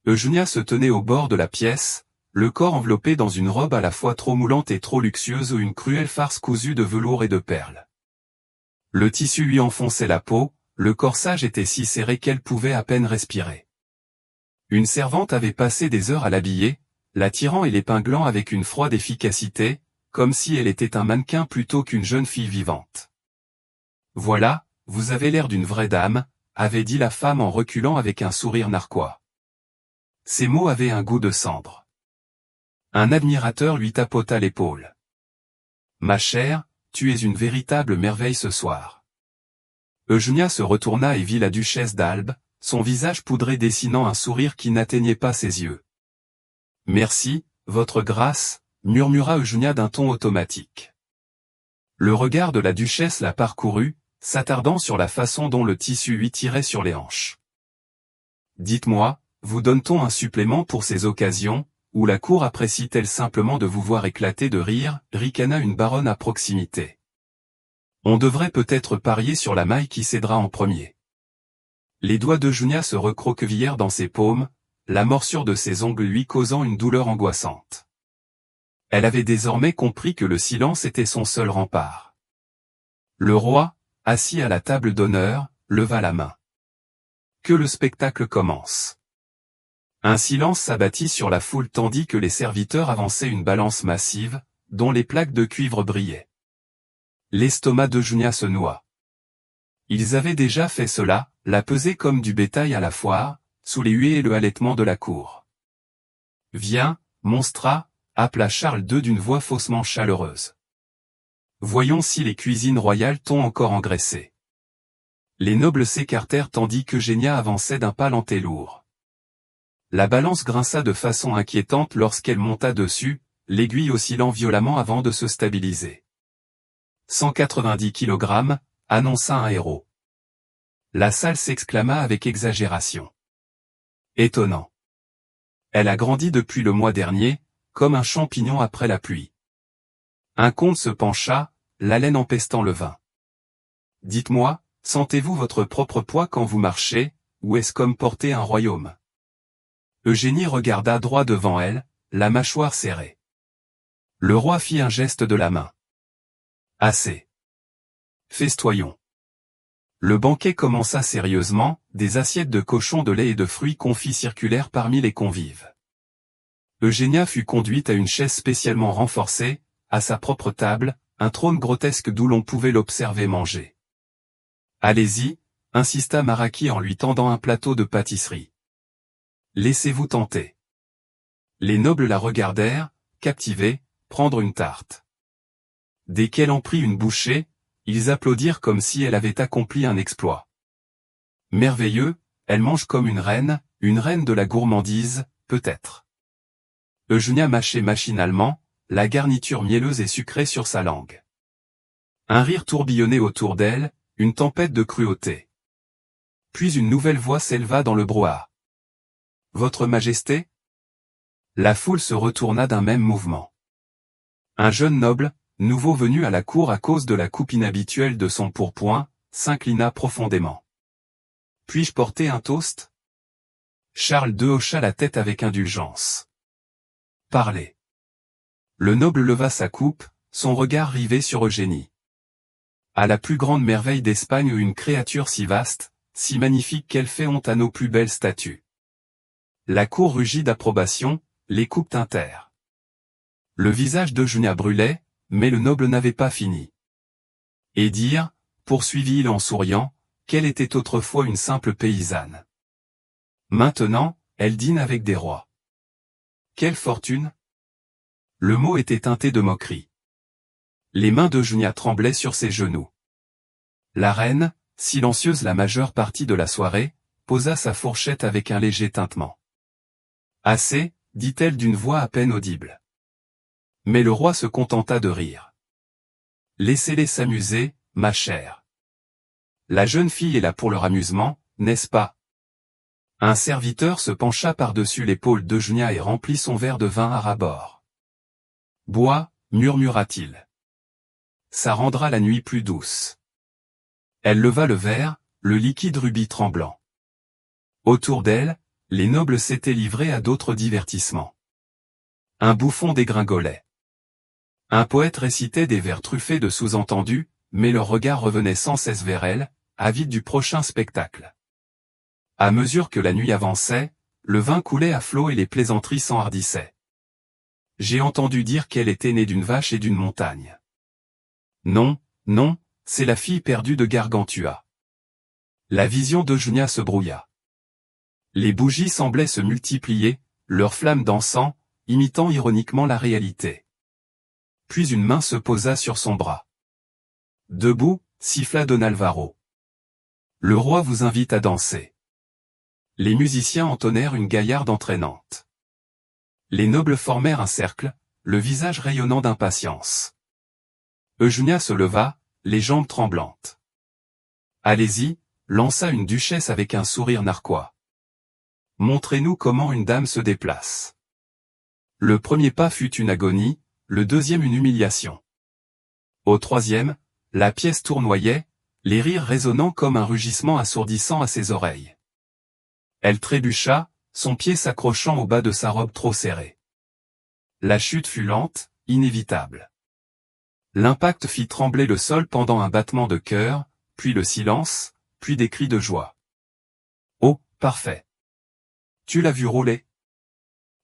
Eugénia se tenait au bord de la pièce, le corps enveloppé dans une robe à la fois trop moulante et trop luxueuse ou une cruelle farce cousue de velours et de perles. Le tissu lui enfonçait la peau, le corsage était si serré qu'elle pouvait à peine respirer. Une servante avait passé des heures à l'habiller, l'attirant et l'épinglant avec une froide efficacité, comme si elle était un mannequin plutôt qu'une jeune fille vivante. Voilà, vous avez l'air d'une vraie dame, avait dit la femme en reculant avec un sourire narquois. Ces mots avaient un goût de cendre. Un admirateur lui tapota l'épaule. Ma chère, tu es une véritable merveille ce soir. Eugénia se retourna et vit la duchesse d'Albe, son visage poudré dessinant un sourire qui n'atteignait pas ses yeux. Merci, votre grâce, murmura Eugénia d'un ton automatique. Le regard de la duchesse la parcourut, s'attardant sur la façon dont le tissu lui tirait sur les hanches. Dites-moi, vous donne-t-on un supplément pour ces occasions, ou la cour apprécie-t-elle simplement de vous voir éclater de rire, ricana une baronne à proximité. On devrait peut-être parier sur la maille qui cédera en premier. Les doigts d'Eugénia se recroquevillèrent dans ses paumes, la morsure de ses ongles lui causant une douleur angoissante. Elle avait désormais compris que le silence était son seul rempart. Le roi, assis à la table d'honneur, leva la main. Que le spectacle commence. Un silence s'abattit sur la foule tandis que les serviteurs avançaient une balance massive, dont les plaques de cuivre brillaient. L'estomac d'Eugénia se noua. Ils avaient déjà fait cela, la peser comme du bétail à la foire, sous les huées et le halètement de la cour. « Viens, Monstrat !» appela Charles II d'une voix faussement chaleureuse. « Voyons si les cuisines royales t'ont encore engraissé. » Les nobles s'écartèrent tandis qu'Eugénia avançait d'un pas lent et lourd. La balance grinça de façon inquiétante lorsqu'elle monta dessus, l'aiguille oscillant violemment avant de se stabiliser. 190 kg, annonça un héros. La salle s'exclama avec exagération. Étonnant. Elle a grandi depuis le mois dernier, comme un champignon après la pluie. Un comte se pencha, l'haleine empestant le vin. Dites-moi, sentez-vous votre propre poids quand vous marchez, ou est-ce comme porter un royaume? Eugénie regarda droit devant elle, la mâchoire serrée. Le roi fit un geste de la main. Assez. Festoyons. Le banquet commença sérieusement, des assiettes de cochon de lait et de fruits confits circulèrent parmi les convives. Eugénia fut conduite à une chaise spécialement renforcée, à sa propre table, un trône grotesque d'où l'on pouvait l'observer manger. « Allez-y » insista Maraki en lui tendant un plateau de pâtisserie. « Laissez-vous tenter. » Les nobles la regardèrent, captivés, prendre une tarte. Dès qu'elle en prit une bouchée, ils applaudirent comme si elle avait accompli un exploit. Merveilleux, elle mange comme une reine de la gourmandise, peut-être. Eugénia mâchait machinalement, la garniture mielleuse et sucrée sur sa langue. Un rire tourbillonnait autour d'elle, une tempête de cruauté. Puis une nouvelle voix s'éleva dans le brouhaha. « Votre Majesté ?» La foule se retourna d'un même mouvement. Un jeune noble, nouveau venu à la cour à cause de la coupe inhabituelle de son pourpoint, s'inclina profondément. « Puis-je porter un toast ?» Charles II hocha la tête avec indulgence. « Parlez. » Le noble leva sa coupe, son regard rivé sur Eugénie. « À la plus grande merveille d'Espagne, une créature si vaste, si magnifique qu'elle fait honte à nos plus belles statues. » La cour rugit d'approbation, les coupes tintèrent. Le visage d'Eugénia brûlait, mais le noble n'avait pas fini. « Et dire, poursuivit-il en souriant, qu'elle était autrefois une simple paysanne. Maintenant, elle dîne avec des rois. Quelle fortune !» Le mot était teinté de moquerie. Les mains d'Eugénia tremblaient sur ses genoux. La reine, silencieuse la majeure partie de la soirée, posa sa fourchette avec un léger tintement. « Assez, dit-elle d'une voix à peine audible. Mais le roi se contenta de rire. « Laissez-les s'amuser, ma chère. La jeune fille est là pour leur amusement, n'est-ce pas ?» Un serviteur se pencha par-dessus l'épaule d'Eugénia et remplit son verre de vin à ras-bord. « Bois, murmura-t-il. Ça rendra la nuit plus douce. » Elle leva le verre, le liquide rubis tremblant. Autour d'elle, les nobles s'étaient livrés à d'autres divertissements. Un bouffon dégringolait. Un poète récitait des vers truffés de sous-entendus, mais leur regard revenait sans cesse vers elle, avide du prochain spectacle. À mesure que la nuit avançait, le vin coulait à flots et les plaisanteries s'enhardissaient. « J'ai entendu dire qu'elle était née d'une vache et d'une montagne. »« Non, non, c'est la fille perdue de Gargantua. » La vision d'Eugénia se brouilla. Les bougies semblaient se multiplier, leurs flammes dansant, imitant ironiquement la réalité. Puis une main se posa sur son bras. « Debout » siffla Don Alvaro. « Le roi vous invite à danser. » Les musiciens entonnèrent une gaillarde entraînante. Les nobles formèrent un cercle, le visage rayonnant d'impatience. Eugénia se leva, les jambes tremblantes. « Allez-y » lança une duchesse avec un sourire narquois. « Montrez-nous comment une dame se déplace. » Le premier pas fut une agonie, le deuxième une humiliation. Au troisième, la pièce tournoyait, les rires résonnant comme un rugissement assourdissant à ses oreilles. Elle trébucha, son pied s'accrochant au bas de sa robe trop serrée. La chute fut lente, inévitable. L'impact fit trembler le sol pendant un battement de cœur, puis le silence, puis des cris de joie. « Oh, parfait. Tu l'as vu rouler ?»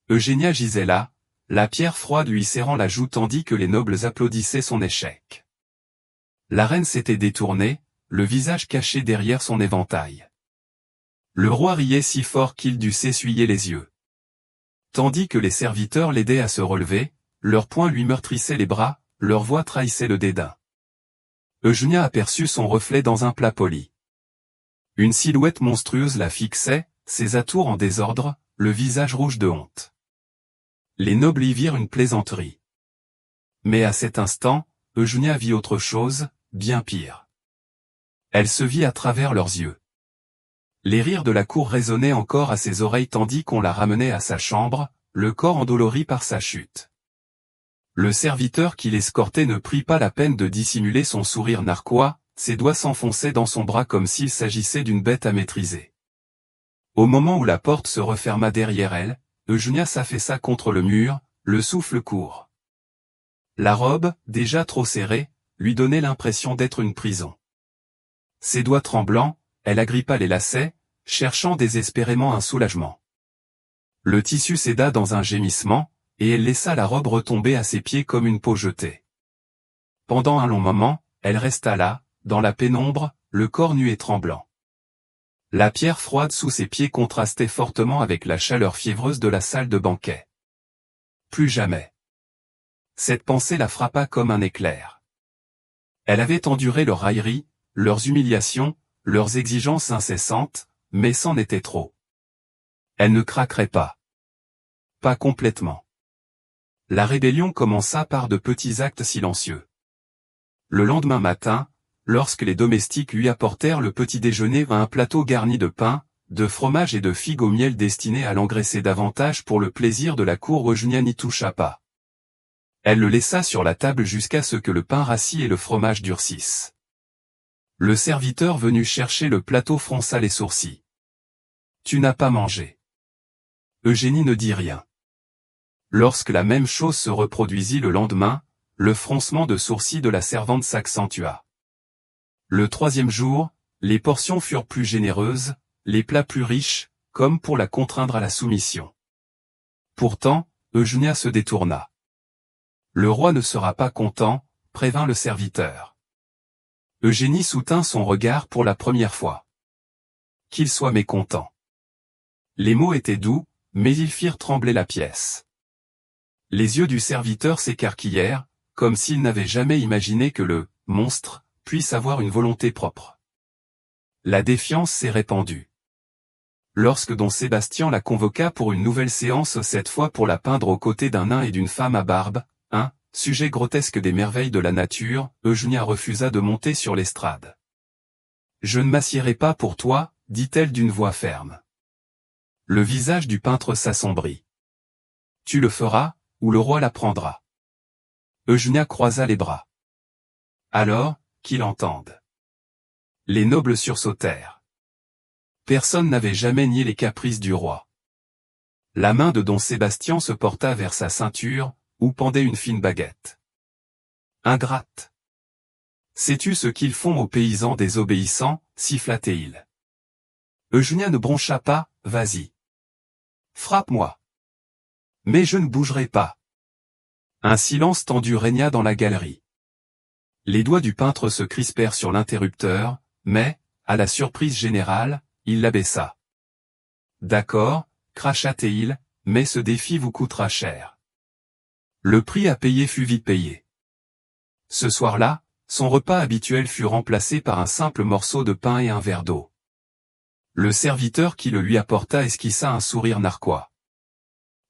Eugénia gisait là, la pierre froide lui serrant la joue tandis que les nobles applaudissaient son échec. La reine s'était détournée, le visage caché derrière son éventail. Le roi riait si fort qu'il dut s'essuyer les yeux. Tandis que les serviteurs l'aidaient à se relever, leurs poings lui meurtrissaient les bras, leur voix trahissait le dédain. Eugénia aperçut son reflet dans un plat poli. Une silhouette monstrueuse la fixait, ses atours en désordre, le visage rouge de honte. Les nobles y virent une plaisanterie. Mais à cet instant, Eugénia vit autre chose, bien pire. Elle se vit à travers leurs yeux. Les rires de la cour résonnaient encore à ses oreilles tandis qu'on la ramenait à sa chambre, le corps endolori par sa chute. Le serviteur qui l'escortait ne prit pas la peine de dissimuler son sourire narquois, ses doigts s'enfonçaient dans son bras comme s'il s'agissait d'une bête à maîtriser. Au moment où la porte se referma derrière elle, Eugénia s'affaissa contre le mur, le souffle court. La robe, déjà trop serrée, lui donnait l'impression d'être une prison. Ses doigts tremblants, elle agrippa les lacets, cherchant désespérément un soulagement. Le tissu céda dans un gémissement, et elle laissa la robe retomber à ses pieds comme une peau jetée. Pendant un long moment, elle resta là, dans la pénombre, le corps nu et tremblant. La pierre froide sous ses pieds contrastait fortement avec la chaleur fiévreuse de la salle de banquet. Plus jamais. Cette pensée la frappa comme un éclair. Elle avait enduré leurs railleries, leurs humiliations, leurs exigences incessantes, mais c'en était trop. Elle ne craquerait pas. Pas complètement. La rébellion commença par de petits actes silencieux. Le lendemain matin, lorsque les domestiques lui apportèrent le petit déjeuner à un plateau garni de pain, de fromage et de figues au miel destinées à l'engraisser davantage pour le plaisir de la cour, Eugénia n'y toucha pas. Elle le laissa sur la table jusqu'à ce que le pain rassis et le fromage durcissent. Le serviteur venu chercher le plateau fronça les sourcils. « Tu n'as pas mangé. » Eugénie ne dit rien. Lorsque la même chose se reproduisit le lendemain, le froncement de sourcils de la servante s'accentua. Le troisième jour, les portions furent plus généreuses, les plats plus riches, comme pour la contraindre à la soumission. Pourtant, Eugénia se détourna. « Le roi ne sera pas content », prévint le serviteur. Eugénie soutint son regard pour la première fois. « Qu'il soit mécontent. » Les mots étaient doux, mais ils firent trembler la pièce. Les yeux du serviteur s'écarquillèrent, comme s'il n'avait jamais imaginé que le « monstre » puisse avoir une volonté propre. La défiance s'est répandue. Lorsque don Sébastien la convoqua pour une nouvelle séance, cette fois pour la peindre aux côtés d'un nain et d'une femme à barbe, sujet grotesque des merveilles de la nature, Eugénia refusa de monter sur l'estrade. « Je ne m'assiérai pas pour toi, dit-elle d'une voix ferme. Le visage du peintre s'assombrit. « Tu le feras, ou le roi l'apprendra. » Eugénia croisa les bras. « Alors, qu'il entende. » Les nobles sursautèrent. Personne n'avait jamais nié les caprices du roi. La main de don Sébastien se porta vers sa ceinture, où pendait une fine baguette. Ingrate. Sais-tu ce qu'ils font aux paysans désobéissants, siffla-t-il. Eugénia ne broncha pas, vas-y. Frappe-moi. Mais je ne bougerai pas. Un silence tendu régna dans la galerie. Les doigts du peintre se crispèrent sur l'interrupteur, mais, à la surprise générale, il l'abaissa. D'accord, cracha-t-il, mais ce défi vous coûtera cher. Le prix à payer fut vite payé. Ce soir-là, son repas habituel fut remplacé par un simple morceau de pain et un verre d'eau. Le serviteur qui le lui apporta esquissa un sourire narquois.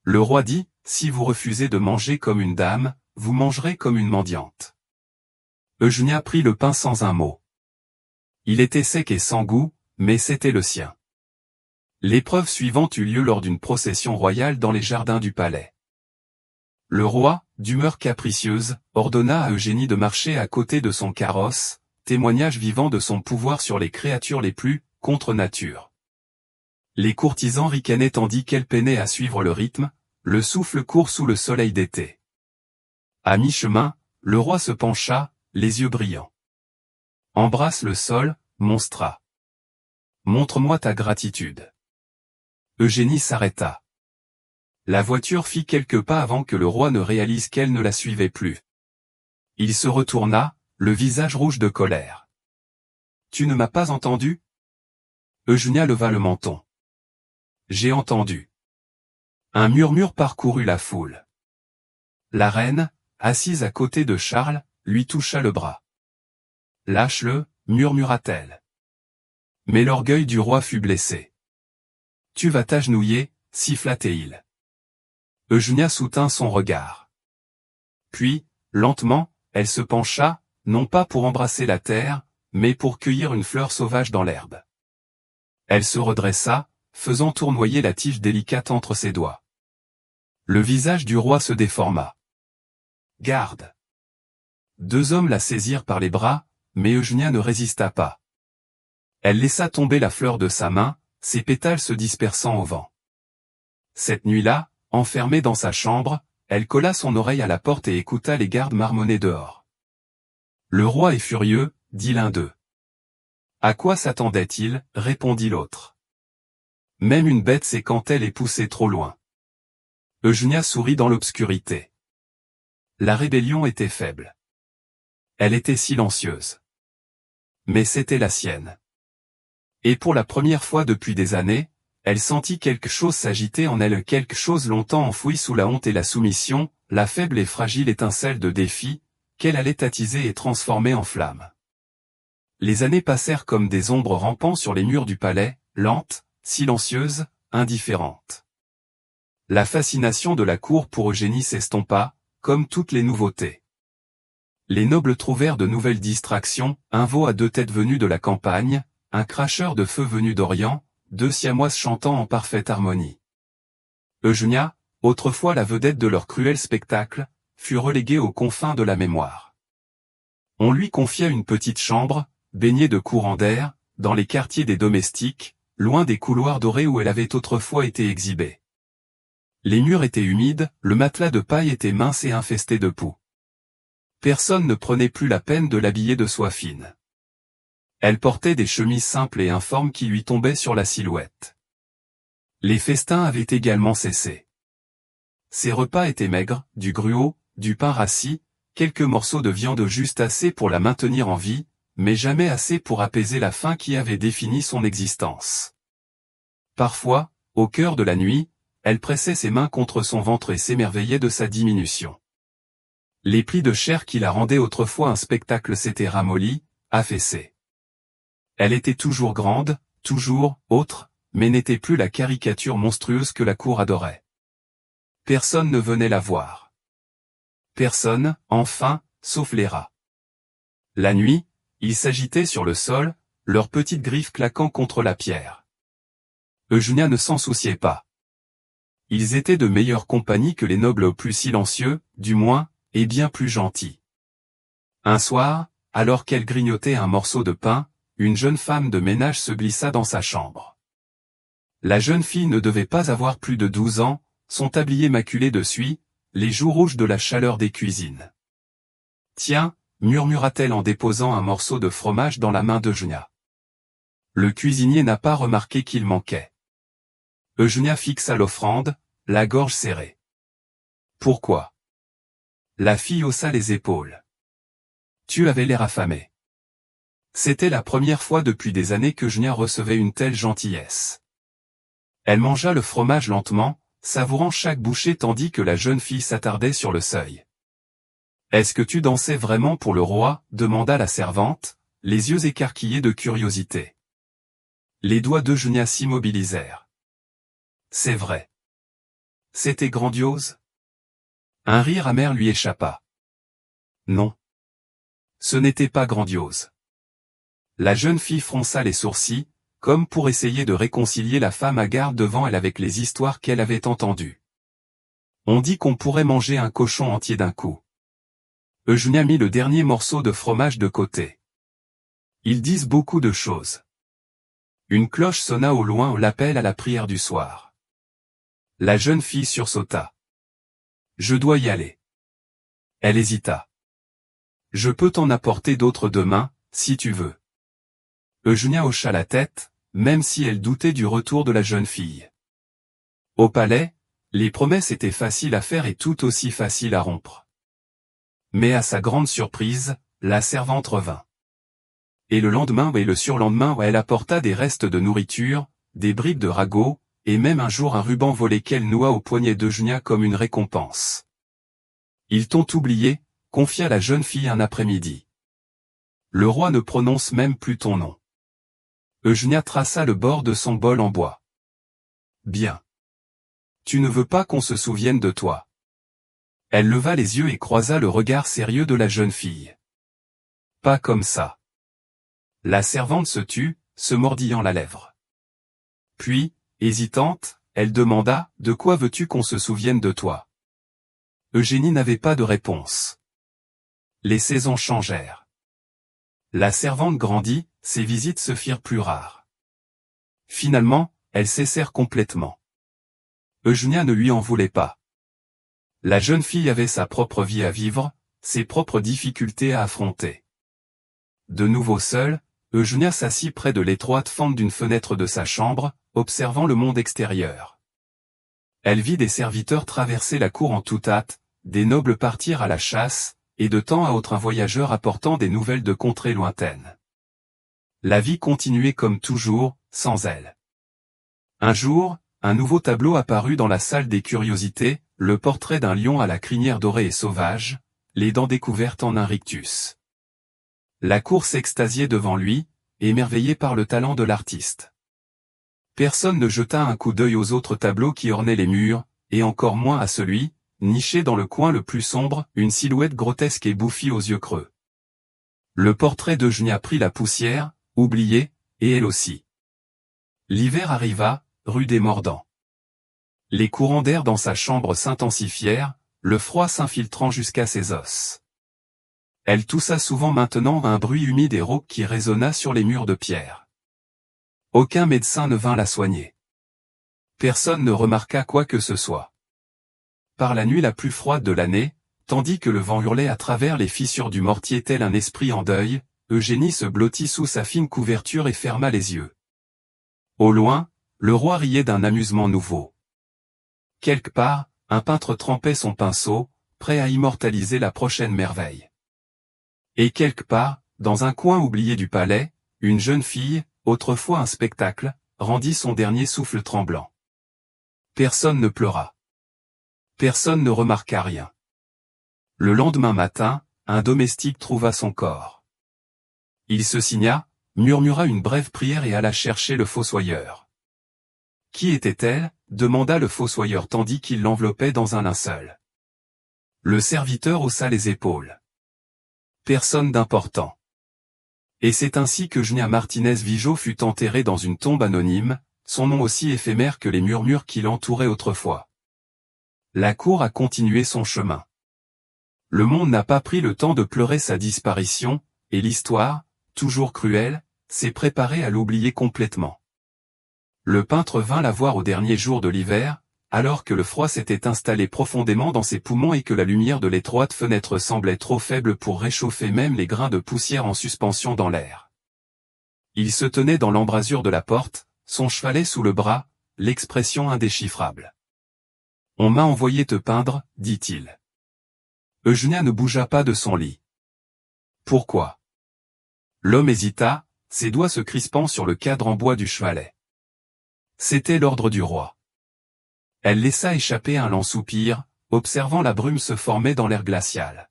Le roi dit, si vous refusez de manger comme une dame, vous mangerez comme une mendiante. Eugénia prit le pain sans un mot. Il était sec et sans goût, mais c'était le sien. L'épreuve suivante eut lieu lors d'une procession royale dans les jardins du palais. Le roi, d'humeur capricieuse, ordonna à Eugénie de marcher à côté de son carrosse, témoignage vivant de son pouvoir sur les créatures les plus contre nature. Les courtisans ricanaient tandis qu'elle peinait à suivre le rythme, le souffle court sous le soleil d'été. À mi-chemin, le roi se pencha, les yeux brillants. Embrasse le sol, monstra. Montre-moi ta gratitude. Eugénie s'arrêta. La voiture fit quelques pas avant que le roi ne réalise qu'elle ne la suivait plus. Il se retourna, le visage rouge de colère. Tu ne m'as pas entendu? Eugénia leva le menton. J'ai entendu. Un murmure parcourut la foule. La reine, assise à côté de Charles, lui toucha le bras. Lâche-le, murmura-t-elle. Mais l'orgueil du roi fut blessé. Tu vas t'agenouiller, siffla-t-il. Eugénia soutint son regard. Puis, lentement, elle se pencha, non pas pour embrasser la terre, mais pour cueillir une fleur sauvage dans l'herbe. Elle se redressa, faisant tournoyer la tige délicate entre ses doigts. Le visage du roi se déforma. Garde! Deux hommes la saisirent par les bras, mais Eugénia ne résista pas. Elle laissa tomber la fleur de sa main, ses pétales se dispersant au vent. Cette nuit-là, enfermée dans sa chambre, elle colla son oreille à la porte et écouta les gardes marmonner dehors. Le roi est furieux, dit l'un d'eux. À quoi s'attendait-il, répondit l'autre. Même une bête sait quand elle est poussée trop loin. Eugénia sourit dans l'obscurité. La rébellion était faible. Elle était silencieuse. Mais c'était la sienne. Et pour la première fois depuis des années, elle sentit quelque chose s'agiter en elle, quelque chose longtemps enfoui sous la honte et la soumission, la faible et fragile étincelle de défi, qu'elle allait attiser et transformer en flamme. Les années passèrent comme des ombres rampant sur les murs du palais, lentes, silencieuses, indifférentes. La fascination de la cour pour Eugénie s'estompa, comme toutes les nouveautés. Les nobles trouvèrent de nouvelles distractions, un veau à deux têtes venu de la campagne, un cracheur de feu venu d'Orient, deux siamoises chantant en parfaite harmonie. Eugénia, autrefois la vedette de leur cruel spectacle, fut reléguée aux confins de la mémoire. On lui confia une petite chambre, baignée de courants d'air, dans les quartiers des domestiques, loin des couloirs dorés où elle avait autrefois été exhibée. Les murs étaient humides, le matelas de paille était mince et infesté de poux. Personne ne prenait plus la peine de l'habiller de soie fine. Elle portait des chemises simples et informes qui lui tombaient sur la silhouette. Les festins avaient également cessé. Ses repas étaient maigres, du gruau, du pain rassis, quelques morceaux de viande juste assez pour la maintenir en vie, mais jamais assez pour apaiser la faim qui avait défini son existence. Parfois, au cœur de la nuit, elle pressait ses mains contre son ventre et s'émerveillait de sa diminution. Les plis de chair qui la rendaient autrefois un spectacle s'étaient ramollis, affaissés. Elle était toujours grande, toujours autre, mais n'était plus la caricature monstrueuse que la cour adorait. Personne ne venait la voir. Personne, enfin, sauf les rats. La nuit, ils s'agitaient sur le sol, leurs petites griffes claquant contre la pierre. Eugénia ne s'en souciait pas. Ils étaient de meilleure compagnie que les nobles plus silencieux, du moins, et bien plus gentils. Un soir, alors qu'elle grignotait un morceau de pain, une jeune femme de ménage se glissa dans sa chambre. La jeune fille ne devait pas avoir plus de 12 ans, son tablier maculé de suie, les joues rouges de la chaleur des cuisines. « Tiens » murmura-t-elle en déposant un morceau de fromage dans la main d'Eugénia. Le cuisinier n'a pas remarqué qu'il manquait. Eugénia fixa l'offrande, la gorge serrée. Pourquoi? La fille haussa les épaules. Tu avais l'air affamé. C'était la première fois depuis des années qu'Eugénia recevait une telle gentillesse. Elle mangea le fromage lentement, savourant chaque bouchée tandis que la jeune fille s'attardait sur le seuil. « Est-ce que tu dansais vraiment pour le roi » demanda la servante, les yeux écarquillés de curiosité. Les doigts d'Eugénia s'immobilisèrent. C'est vrai. C'était grandiose. Un rire amer lui échappa. Non. Ce n'était pas grandiose. La jeune fille fronça les sourcils, comme pour essayer de réconcilier la femme hagarde devant elle avec les histoires qu'elle avait entendues. On dit qu'on pourrait manger un cochon entier d'un coup. Eugénia mit le dernier morceau de fromage de côté. Ils disent beaucoup de choses. Une cloche sonna au loin l'appel à la prière du soir. La jeune fille sursauta. Je dois y aller. Elle hésita. Je peux t'en apporter d'autres demain, si tu veux. Eugénia hocha la tête, même si elle doutait du retour de la jeune fille. Au palais, les promesses étaient faciles à faire et tout aussi faciles à rompre. Mais à sa grande surprise, la servante revint. et le lendemain et le surlendemain elle apporta des restes de nourriture, des bribes de ragots, et même un jour un ruban volé qu'elle noua au poignet d'Eugenia comme une récompense. Ils t'ont oublié, confia la jeune fille un après-midi. Le roi ne prononce même plus ton nom. Eugenia traça le bord de son bol en bois. Bien. Tu ne veux pas qu'on se souvienne de toi. Elle leva les yeux et croisa le regard sérieux de la jeune fille. Pas comme ça. La servante se tut, se mordillant la lèvre. Puis, hésitante, elle demanda, « De quoi veux-tu qu'on se souvienne de toi ?» Eugénie n'avait pas de réponse. Les saisons changèrent. La servante grandit, ses visites se firent plus rares. Finalement, elles cessèrent complètement. Eugénia ne lui en voulait pas. La jeune fille avait sa propre vie à vivre, ses propres difficultés à affronter. De nouveau seule, Eugénia s'assit près de l'étroite fente d'une fenêtre de sa chambre, observant le monde extérieur. Elle vit des serviteurs traverser la cour en toute hâte, des nobles partir à la chasse, et de temps à autre un voyageur apportant des nouvelles de contrées lointaines. La vie continuait comme toujours, sans elle. Un jour, un nouveau tableau apparut dans la salle des curiosités, le portrait d'un lion à la crinière dorée et sauvage, les dents découvertes en un rictus. La cour s'extasiait devant lui, émerveillée par le talent de l'artiste. Personne ne jeta un coup d'œil aux autres tableaux qui ornaient les murs, et encore moins à celui, niché dans le coin le plus sombre, une silhouette grotesque et bouffie aux yeux creux. Le portrait d'Eugénia prit la poussière, oublié, et elle aussi. L'hiver arriva, rude et mordant. Les courants d'air dans sa chambre s'intensifièrent, le froid s'infiltrant jusqu'à ses os. Elle toussa souvent maintenant un bruit humide et rauque qui résonna sur les murs de pierre. Aucun médecin ne vint la soigner. Personne ne remarqua quoi que ce soit. Par la nuit la plus froide de l'année, tandis que le vent hurlait à travers les fissures du mortier tel un esprit en deuil, Eugénie se blottit sous sa fine couverture et ferma les yeux. Au loin, le roi riait d'un amusement nouveau. Quelque part, un peintre trempait son pinceau, prêt à immortaliser la prochaine merveille. Et quelque part, dans un coin oublié du palais, une jeune fille, autrefois un spectacle, rendit son dernier souffle tremblant. Personne ne pleura. Personne ne remarqua rien. Le lendemain matin, un domestique trouva son corps. Il se signa, murmura une brève prière et alla chercher le fossoyeur. Qui était-elle ? Demanda le fossoyeur tandis qu'il l'enveloppait dans un linceul. Le serviteur haussa les épaules. Personne d'important. Et c'est ainsi que Eugénia Martinez Vigeot fut enterrée dans une tombe anonyme, son nom aussi éphémère que les murmures qui l'entouraient autrefois. La cour a continué son chemin. Le monde n'a pas pris le temps de pleurer sa disparition, et l'histoire, toujours cruelle, s'est préparée à l'oublier complètement. Le peintre vint la voir au dernier jour de l'hiver, alors que le froid s'était installé profondément dans ses poumons et que la lumière de l'étroite fenêtre semblait trop faible pour réchauffer même les grains de poussière en suspension dans l'air. Il se tenait dans l'embrasure de la porte, son chevalet sous le bras, l'expression indéchiffrable. « On m'a envoyé te peindre, dit-il. » Eugénia ne bougea pas de son lit. « Pourquoi ?» L'homme hésita, ses doigts se crispant sur le cadre en bois du chevalet. C'était l'ordre du roi. Elle laissa échapper un lent soupir, observant la brume se former dans l'air glacial.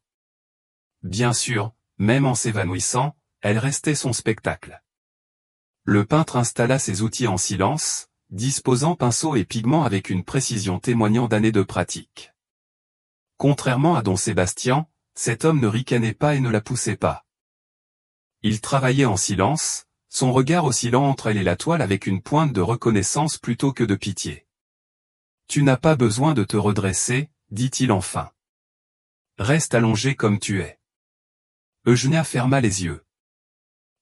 Bien sûr, même en s'évanouissant, elle restait son spectacle. Le peintre installa ses outils en silence, disposant pinceau et pigments avec une précision témoignant d'années de pratique. Contrairement à don Sébastien, cet homme ne ricanait pas et ne la poussait pas. Il travaillait en silence, son regard oscillant entre elle et la toile avec une pointe de reconnaissance plutôt que de pitié. « Tu n'as pas besoin de te redresser, dit-il enfin. Reste allongé comme tu es. » Eugénia ferma les yeux.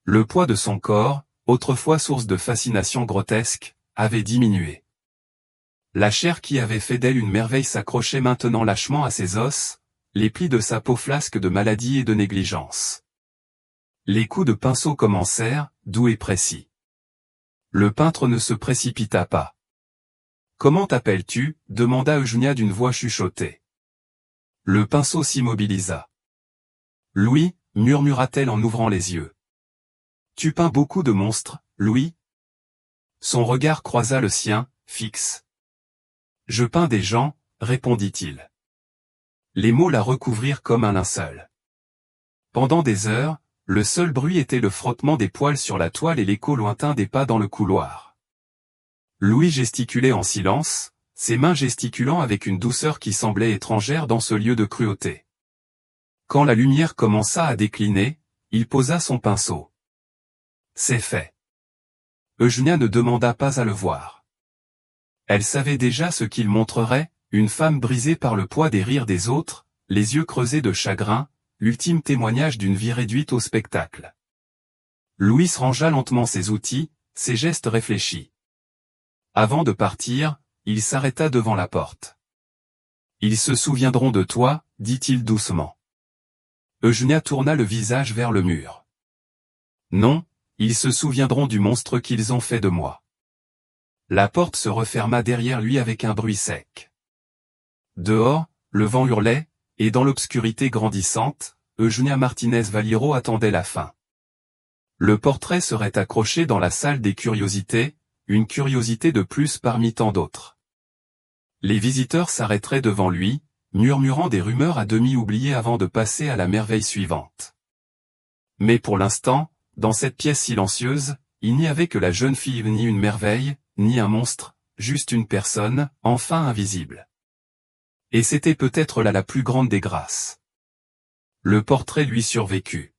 Le poids de son corps, autrefois source de fascination grotesque, avait diminué. La chair qui avait fait d'elle une merveille s'accrochait maintenant lâchement à ses os, les plis de sa peau flasques de maladie et de négligence. Les coups de pinceau commencèrent, doux et précis. Le peintre ne se précipita pas. « Comment t'appelles-tu » demanda Eugénia d'une voix chuchotée. Le pinceau s'immobilisa. « Louis » murmura-t-elle en ouvrant les yeux. Tu peins beaucoup de monstres, Louis? Son regard croisa le sien, fixe. Je peins des gens, répondit-il. Les mots la recouvrirent comme un linceul. Pendant des heures, le seul bruit était le frottement des poils sur la toile et l'écho lointain des pas dans le couloir. Louis gesticulait en silence, ses mains gesticulant avec une douceur qui semblait étrangère dans ce lieu de cruauté. Quand la lumière commença à décliner, il posa son pinceau. C'est fait. Eugénia ne demanda pas à le voir. Elle savait déjà ce qu'il montrerait, une femme brisée par le poids des rires des autres, les yeux creusés de chagrin, l'ultime témoignage d'une vie réduite au spectacle. Louis rangea lentement ses outils, ses gestes réfléchis. Avant de partir, il s'arrêta devant la porte. Ils se souviendront de toi, dit-il doucement. Eugénia tourna le visage vers le mur. Non, ils se souviendront du monstre qu'ils ont fait de moi. La porte se referma derrière lui avec un bruit sec. Dehors, le vent hurlait, et dans l'obscurité grandissante, Eugénia Martinez Valiro attendait la fin. Le portrait serait accroché dans la salle des curiosités, une curiosité de plus parmi tant d'autres. Les visiteurs s'arrêteraient devant lui, murmurant des rumeurs à demi oubliées avant de passer à la merveille suivante. Mais pour l'instant, dans cette pièce silencieuse, il n'y avait que la jeune fille ni une merveille, ni un monstre, juste une personne, enfin invisible. Et c'était peut-être là la plus grande des grâces. Le portrait lui survécut.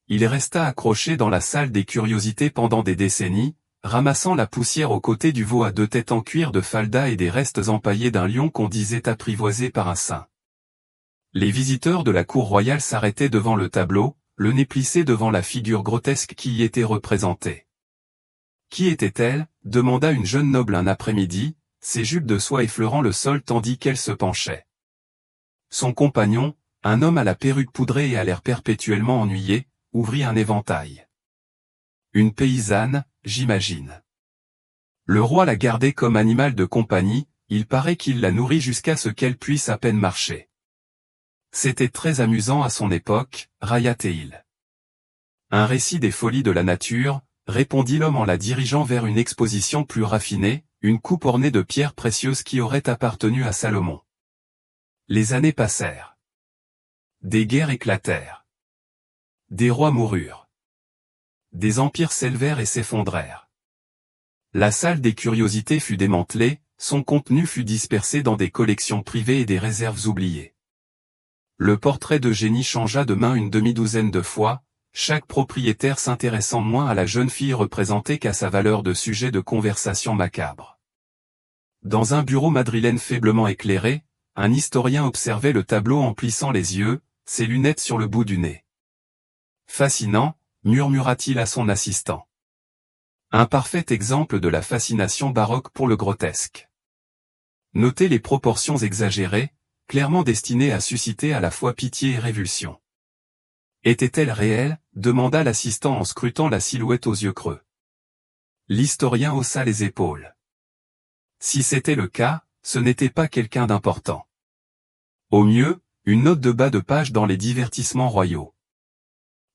Il resta accroché dans la salle des curiosités pendant des décennies, ramassant la poussière aux côtés du veau à deux têtes en cuir de falda et des restes empaillés d'un lion qu'on disait apprivoisé par un saint. Les visiteurs de la cour royale s'arrêtaient devant le tableau, le nez plissé devant la figure grotesque qui y était représentée. Qui était-elle? Demanda une jeune noble un après-midi, ses jupes de soie effleurant le sol tandis qu'elle se penchait. Son compagnon, un homme à la perruque poudrée et à l'air perpétuellement ennuyé, ouvrit un éventail. Une paysanne, j'imagine. Le roi la gardait comme animal de compagnie, il paraît qu'il la nourrit jusqu'à ce qu'elle puisse à peine marcher. C'était très amusant à son époque, railla-t-il. Un récit des folies de la nature, répondit l'homme en la dirigeant vers une exposition plus raffinée, une coupe ornée de pierres précieuses qui aurait appartenu à Salomon. Les années passèrent. Des guerres éclatèrent. Des rois moururent. Des empires s'élevèrent et s'effondrèrent. La salle des curiosités fut démantelée, son contenu fut dispersé dans des collections privées et des réserves oubliées. Le portrait d'Eugénie changea de main une demi-douzaine de fois, chaque propriétaire s'intéressant moins à la jeune fille représentée qu'à sa valeur de sujet de conversation macabre. Dans un bureau madrilène faiblement éclairé, un historien observait le tableau en plissant les yeux, ses lunettes sur le bout du nez. Fascinant, murmura-t-il à son assistant. Un parfait exemple de la fascination baroque pour le grotesque. Notez les proportions exagérées, clairement destinées à susciter à la fois pitié et révulsion. Était-elle réelle? Demanda l'assistant en scrutant la silhouette aux yeux creux. L'historien haussa les épaules. Si c'était le cas, ce n'était pas quelqu'un d'important. Au mieux, une note de bas de page dans les divertissements royaux.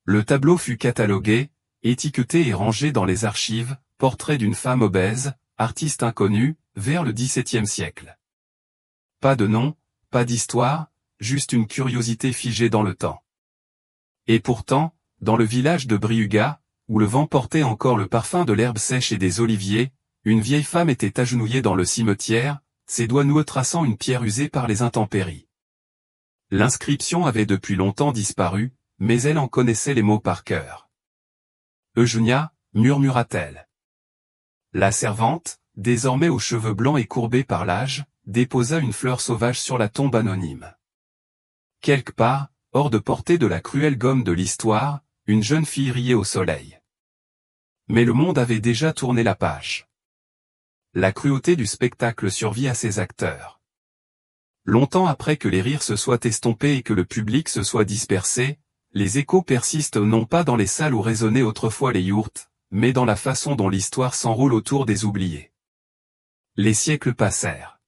Le tableau fut catalogué, étiqueté et rangé dans les archives, portrait d'une femme obèse, artiste inconnue, vers le XVIIe siècle. Pas de nom, pas d'histoire, juste une curiosité figée dans le temps. Et pourtant, dans le village de Brihuega, où le vent portait encore le parfum de l'herbe sèche et des oliviers, une vieille femme était agenouillée dans le cimetière, ses doigts noueux traçant une pierre usée par les intempéries. L'inscription avait depuis longtemps disparu, mais elle en connaissait les mots par cœur. Eugénia, murmura-t-elle. La servante, désormais aux cheveux blancs et courbés par l'âge, déposa une fleur sauvage sur la tombe anonyme. Quelque part, hors de portée de la cruelle gomme de l'histoire, une jeune fille riait au soleil. Mais le monde avait déjà tourné la page. La cruauté du spectacle survit à ses acteurs. Longtemps après que les rires se soient estompés et que le public se soit dispersé, les échos persistent non pas dans les salles où résonnaient autrefois les yourtes, mais dans la façon dont l'histoire s'enroule autour des oubliés. Les siècles passèrent.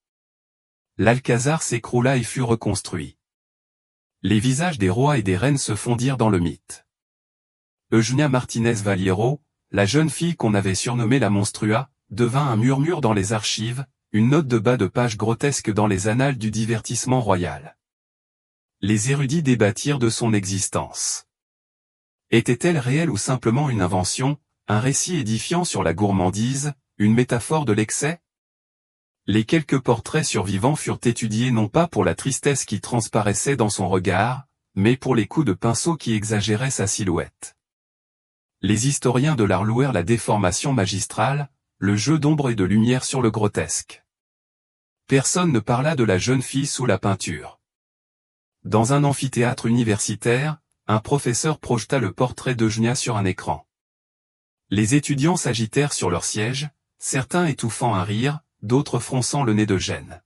L'Alcazar s'écroula et fut reconstruit. Les visages des rois et des reines se fondirent dans le mythe. Eugenia Martinez Valiero, la jeune fille qu'on avait surnommée la Monstrua, devint un murmure dans les archives, une note de bas de page grotesque dans les annales du divertissement royal. Les érudits débattirent de son existence. Était-elle réelle ou simplement une invention, un récit édifiant sur la gourmandise, une métaphore de l'excès? Les quelques portraits survivants furent étudiés non pas pour la tristesse qui transparaissait dans son regard, mais pour les coups de pinceau qui exagéraient sa silhouette. Les historiens de l'art louèrent la déformation magistrale, le jeu d'ombre et de lumière sur le grotesque. Personne ne parla de la jeune fille sous la peinture. Dans un amphithéâtre universitaire, un professeur projeta le portrait d'Eugenia sur un écran. Les étudiants s'agitèrent sur leurs sièges, certains étouffant un rire, d'autres fronçant le nez de gêne.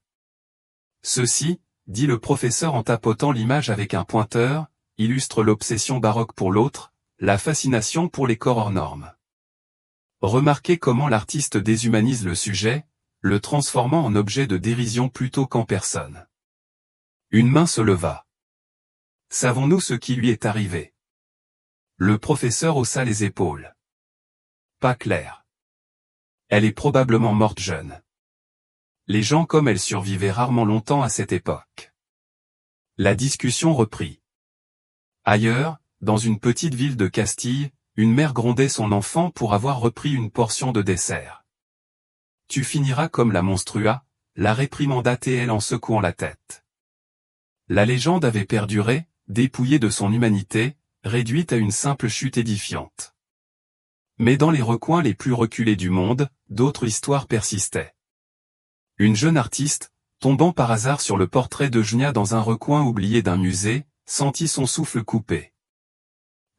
Ceci, dit le professeur en tapotant l'image avec un pointeur, illustre l'obsession baroque pour l'autre, la fascination pour les corps hors normes. Remarquez comment l'artiste déshumanise le sujet, le transformant en objet de dérision plutôt qu'en personne. Une main se leva. Savons-nous ce qui lui est arrivé? Le professeur haussa les épaules. Pas clair. Elle est probablement morte jeune. Les gens comme elle survivaient rarement longtemps à cette époque. La discussion reprit. Ailleurs, dans une petite ville de Castille, une mère grondait son enfant pour avoir repris une portion de dessert. Tu finiras comme la Monstrua, la réprimanda-t-elle en secouant la tête. La légende avait perduré, dépouillée de son humanité, réduite à une simple chute édifiante. Mais dans les recoins les plus reculés du monde, d'autres histoires persistaient. Une jeune artiste, tombant par hasard sur le portrait d'Eugenia dans un recoin oublié d'un musée, sentit son souffle coupé.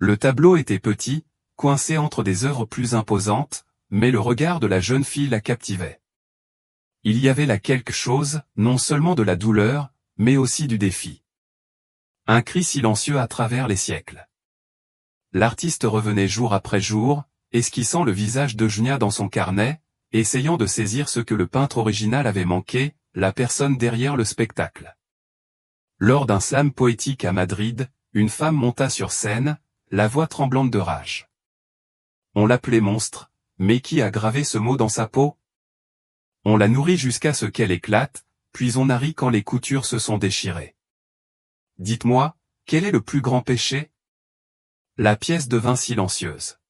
Le tableau était petit, coincé entre des œuvres plus imposantes, mais le regard de la jeune fille la captivait. Il y avait là quelque chose, non seulement de la douleur, mais aussi du défi. Un cri silencieux à travers les siècles. L'artiste revenait jour après jour, esquissant le visage d'Eugenia dans son carnet, essayant de saisir ce que le peintre original avait manqué, la personne derrière le spectacle. Lors d'un slam poétique à Madrid, une femme monta sur scène, la voix tremblante de rage. On l'appelait monstre, mais qui a gravé ce mot dans sa peau? On la nourrit jusqu'à ce qu'elle éclate, puis on a ri quand les coutures se sont déchirées. Dites-moi, quel est le plus grand péché? La pièce devint silencieuse.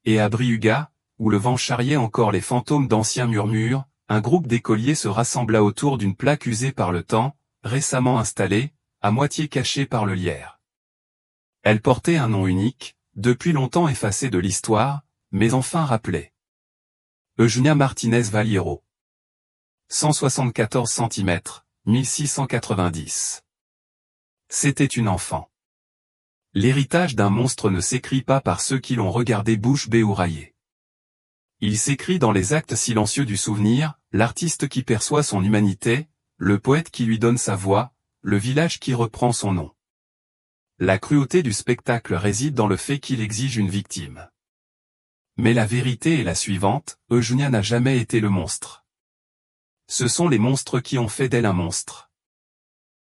Et à Brihuega, où le vent charriait encore les fantômes d'anciens murmures, un groupe d'écoliers se rassembla autour d'une plaque usée par le temps, récemment installée, à moitié cachée par le lierre. Elle portait un nom unique, depuis longtemps effacé de l'histoire, mais enfin rappelé. Eugenia Martinez Valiero. 174 cm, 1690. C'était une enfant. L'héritage d'un monstre ne s'écrit pas par ceux qui l'ont regardé bouche bée ou raillée. Il s'écrit dans les actes silencieux du souvenir, l'artiste qui perçoit son humanité, le poète qui lui donne sa voix, le village qui reprend son nom. La cruauté du spectacle réside dans le fait qu'il exige une victime. Mais la vérité est la suivante, Eugenia n'a jamais été le monstre. Ce sont les monstres qui ont fait d'elle un monstre.